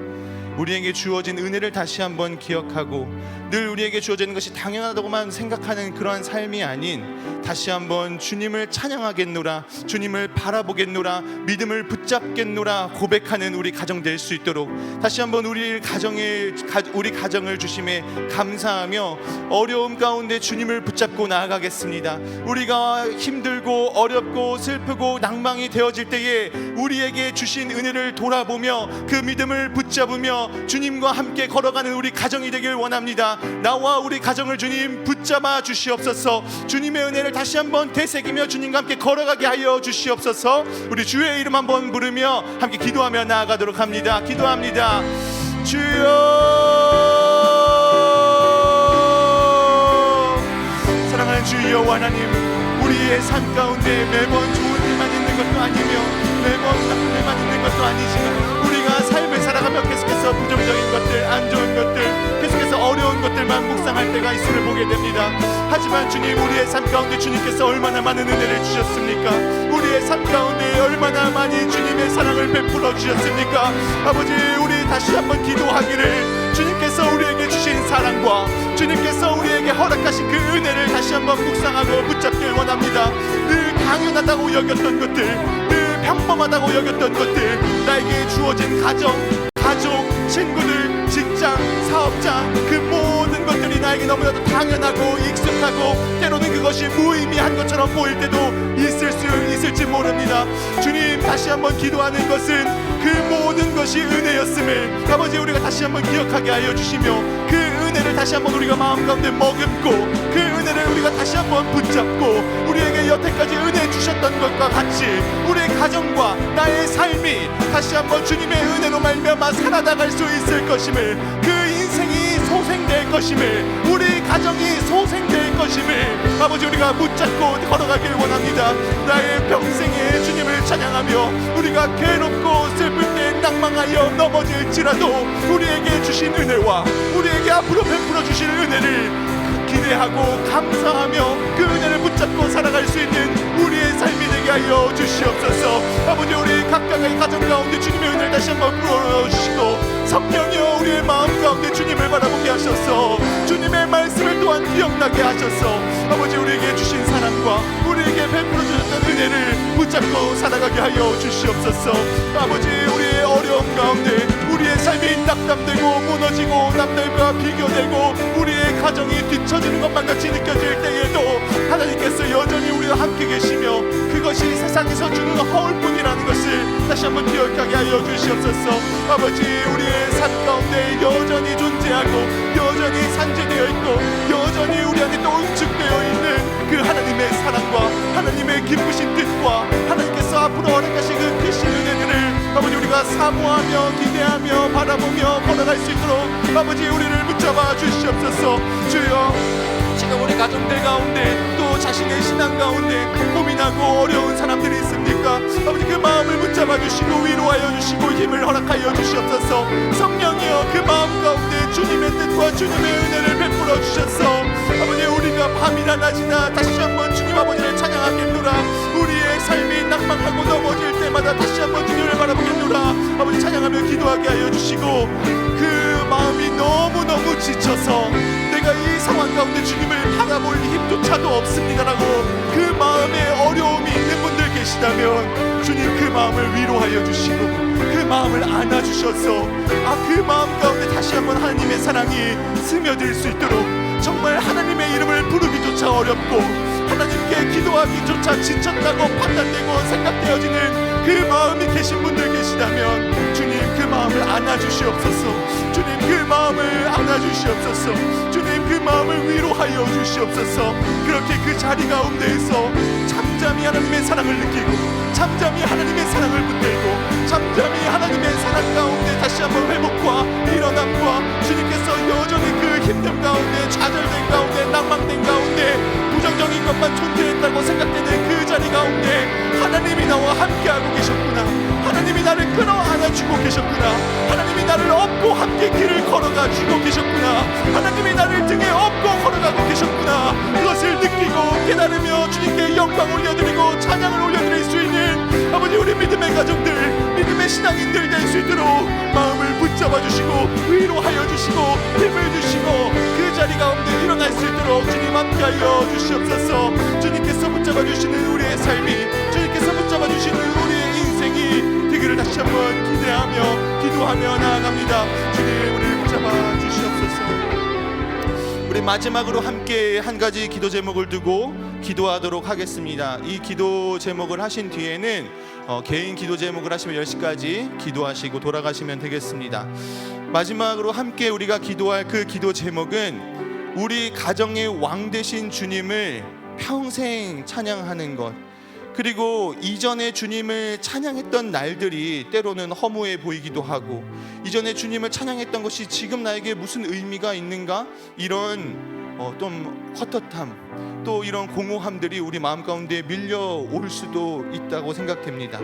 우리에게 주어진 은혜를 다시 한번 기억하고 늘 우리에게 주어지는 것이 당연하다고만 생각하는 그러한 삶이 아닌 다시 한번 주님을 찬양하겠노라, 주님을 바라보겠노라, 믿음을 붙잡겠노라 고백하는 우리 가정 될 수 있도록 다시 한번 우리 가정을 주심에 감사하며 어려움 가운데 주님을 붙잡고 나아가겠습니다. 우리가 힘들고 어렵고 슬프고 낭망이 되어질 때에 우리에게 주신 은혜를 돌아보며 그 믿음을 붙잡으며 주님과 함께 걸어가는 우리 가정이 되길 원합니다. 나와 우리 가정을 주님 붙잡아 주시옵소서. 주님의 은혜를 다시 한번 되새기며 주님과 함께 걸어가게 하여 주시옵소서. 우리 주의 이름 한번 부르며 함께 기도하며 나아가도록 합니다. 기도합니다. 주여, 사랑하는 주 여호와 하나님, 우리의 삶 가운데 매번 좋은 일만 있는 것도 아니며 매번 나쁜 일만 있는 것도 아니지만 우리가 삶을 살아가며 계속해서 부정적인 것들, 안 좋은 것들, 계속해서 어려운 것들만 묵상할 때가 있음을 보게 됩니다. 하지만 주님, 우리의 삶 가운데 주님께서 얼마나 많은 은혜를 주셨습니까? 우리의 삶 가운데 얼마나 많이 주님의 사랑을 베풀어 주셨습니까? 아버지, 우리 다시 한번 기도하기를 주님께서 우리에게 주신 사랑과 주님께서 우리에게 허락하신 그 은혜를 다시 한번 묵상하고 붙잡길 원합니다. 늘 당연하다고 여겼던 것들, 늘 평범하다고 여겼던 것들, 나에게 주어진 가정, 가족, 친구들, 직장, 사업장, 그 모든 것들이 나에게 너무나도 당연하고 익숙하고 때로는 그것이 무의미한 것처럼 보일 때도 있을지 모릅니다. 주님, 다시 한번 기도하는 것은 그 모든 것이 은혜였음을 아버지 우리가 다시 한번 기억하게 하여 주시며 그 은혜를 다시 한번 우리가 마음 가운데 머금고 그 은혜를 우리가 다시 한번 붙잡고 우리에게 여태까지 은혜 주셨던 것과 같이 우리의 가정과 나의 삶이 다시 한번 주님의 은혜로 말미암아 살아나갈 수 있을 것임을, 그 인생이 소생될 것임을, 우리 가정이 소생될 것임을 아버지 우리가 붙잡고 걸어가길 원합니다. 나의 평생에 주님을 찬양하며 우리가 괴롭고 슬플 때 낭망하여 넘어질지라도 우리에게 주신 은혜와 우리에게 앞으로 베풀어 주실 은혜를 기대하고 감사하며 그 은혜를 붙잡고 살아갈 수 있는 우리의 삶이 되게 하여 주시옵소서. 아버지, 우리 각각의 가정 가운데 주님의 은혜를 다시 한번 부어주시고 성령이여 우리의 마음 가운데 주님을 바라보게 하셔서 주님의 말씀을 또한 기억나게 하셔서 아버지 우리에게 주신 사랑과 우리에게 베풀어 주셨던 은혜를 붙잡고 살아가게 하여 주시옵소서. 아버지, 우리의 어려움 가운데 우리의 삶이 낙담되고 무너지고 남들과 비교되고 우리의 가정이 뒤처지는 것만 같이 느껴질 때에도 하나님께서 여전히 우리와 함께 계시며 그것이 세상에서 주는 허울뿐이라는 것을 다시 한번 기억하게 하여 주시옵소서. 아버지, 우리의 삶 가운데 여전히 존재하고 여전히 산재되어 있고 여전히 우리 안에 또 응축되어 있는 그 하나님의 사랑과 하나님의 기쁘신 뜻과 하나님께서 앞으로 허락하신 그 크신 은혜들을 아버지 우리가 사모하며 기대하며 바라보며 걸어갈 수 있도록 아버지 우리를 붙잡아 주시옵소서. 주여, 지금 우리 가정들 가운데 또 자신의 신앙 가운데 고민하고 어려운 사람들이 있습니까? 아버지, 그 마음을 붙잡아 주시고 위로하여 주시고 힘을 허락하여 주시옵소서. 성령이여, 그 마음 가운데 주님의 뜻과 주님의 은혜를 베풀어 주셔서 아버지 우리가 밤이나 낮이나 다시 한번 주님 아버지를 찬양하겠노라. 우리의 삶이 낭망하고 넘어질 때마다 다시 한번 주님을 바라보겠노라. 아버지, 찬양하며 기도하게 하여 주시고 그 마음이 너무너무 지쳐서 내가 이 상황 가운데 주님을 바라볼 힘조차도 없습니다라고 그 마음에 어려움이 있는 분들 계십니다. 계시다면 주님 그 마음을 위로하여 주시고 그 마음을 안아주셔서 그 마음 가운데 다시 한번 하나님의 사랑이 스며들 수 있도록, 정말 하나님의 이름을 부르기조차 어렵고 하나님께 기도하기조차 지쳤다고 판단되고 생각되어지는 그 마음이 계신 분들 계시다면 주님 그 마음을 안아주시옵소서. 주님 그 마음을 안아주시옵소서. 주님 그 마음을 위로하여 주시옵소서. 그렇게 그 자리 가운데에서 잠잠히 하나님의 사랑을 느끼고 잠잠히 하나님의 사랑을 붙들고 잠잠히 하나님의 사랑 가운데 다시 한번 회복과 일어남과 주님께서 여전히 그 힘듦 가운데, 좌절된 가운데, 낭망된 가운데 부정적인 것만 존재했다고 생각되는 그 자리 가운데 하나님이 나와 함께하고 계셨구나, 하나님이 나를 끌어안아주고 계셨구나, 하나님이 나를 업고 함께 길을 걸어가주고 계셨구나, 하나님이 나를 등에 업고 걸어가고 계셨구나, 그것을 느끼고 깨달으며 주님께 영광 올려드리고 찬양을 올려드릴 수 있는 아버지 우리 믿음의 가정들, 믿음의 신앙인들 될 수 있도록 마음을 붙잡아 주시고 위로하여 주시고 힘을 주시고 그 자리 가운데 일어날 수 있도록 주님 함께하여 주시옵소서. 주님께서 붙잡아 주시는 우리의 삶이, 주님께서 붙잡아 주시는 우리의 인생이 되기를 다시 한번 기대하며 기도하며 나아갑니다. 주님 우리를 붙잡아 주시옵소서. 우리 마지막으로 함께 한 가지 기도 제목을 두고 기도하도록 하겠습니다. 이 기도 제목을 하신 뒤에는 개인 기도 제목을 하시면 10시까지 기도하시고 돌아가시면 되겠습니다. 마지막으로 함께 우리가 기도할 그 기도 제목은 우리 가정의 왕 되신 주님을 평생 찬양하는 것, 그리고 이전에 주님을 찬양했던 날들이 때로는 허무해 보이기도 하고 이전에 주님을 찬양했던 것이 지금 나에게 무슨 의미가 있는가, 이런 좀 헛헛함, 또 이런 공허함들이 우리 마음 가운데 밀려올 수도 있다고 생각됩니다.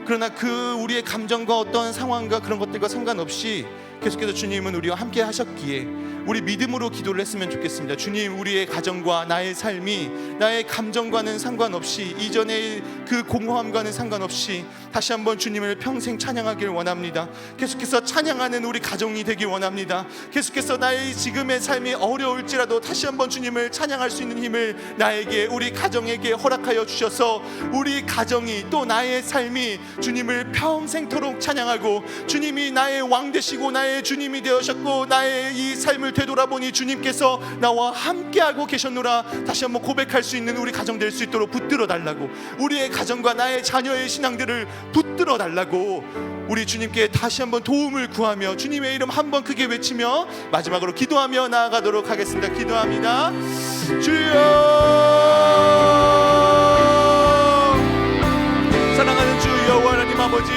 그러나 그 우리의 감정과 어떤 상황과 그런 것들과 상관없이 계속해서 주님은 우리와 함께 하셨기에 우리 믿음으로 기도를 했으면 좋겠습니다. 주님, 우리의 가정과 나의 삶이 나의 감정과는 상관없이, 이전의 그 공허함과는 상관없이 다시 한번 주님을 평생 찬양하길 원합니다. 계속해서 찬양하는 우리 가정이 되길 원합니다. 계속해서 나의 지금의 삶이 어려울지라도 다시 한번 주님을 찬양할 수 있는 힘을 나에게, 우리 가정에게 허락하여 주셔서 우리 가정이 또 나의 삶이 주님을 평생토록 찬양하고 주님이 나의 왕 되시고 나의 주님이 되어셨고 나의 이 삶을 되돌아보니 주님께서 나와 함께하고 계셨노라 다시 한번 고백할 수 있는 우리 가정 될 수 있도록 붙들어 달라고, 우리의 가정과 나의 자녀의 신앙들을 붙들어 달라고 우리 주님께 다시 한번 도움을 구하며 주님의 이름 한번 크게 외치며 마지막으로 기도하며 나아가도록 하겠습니다. 기도합니다. 주여, 사랑하는 주 여호와 하나님 아버지,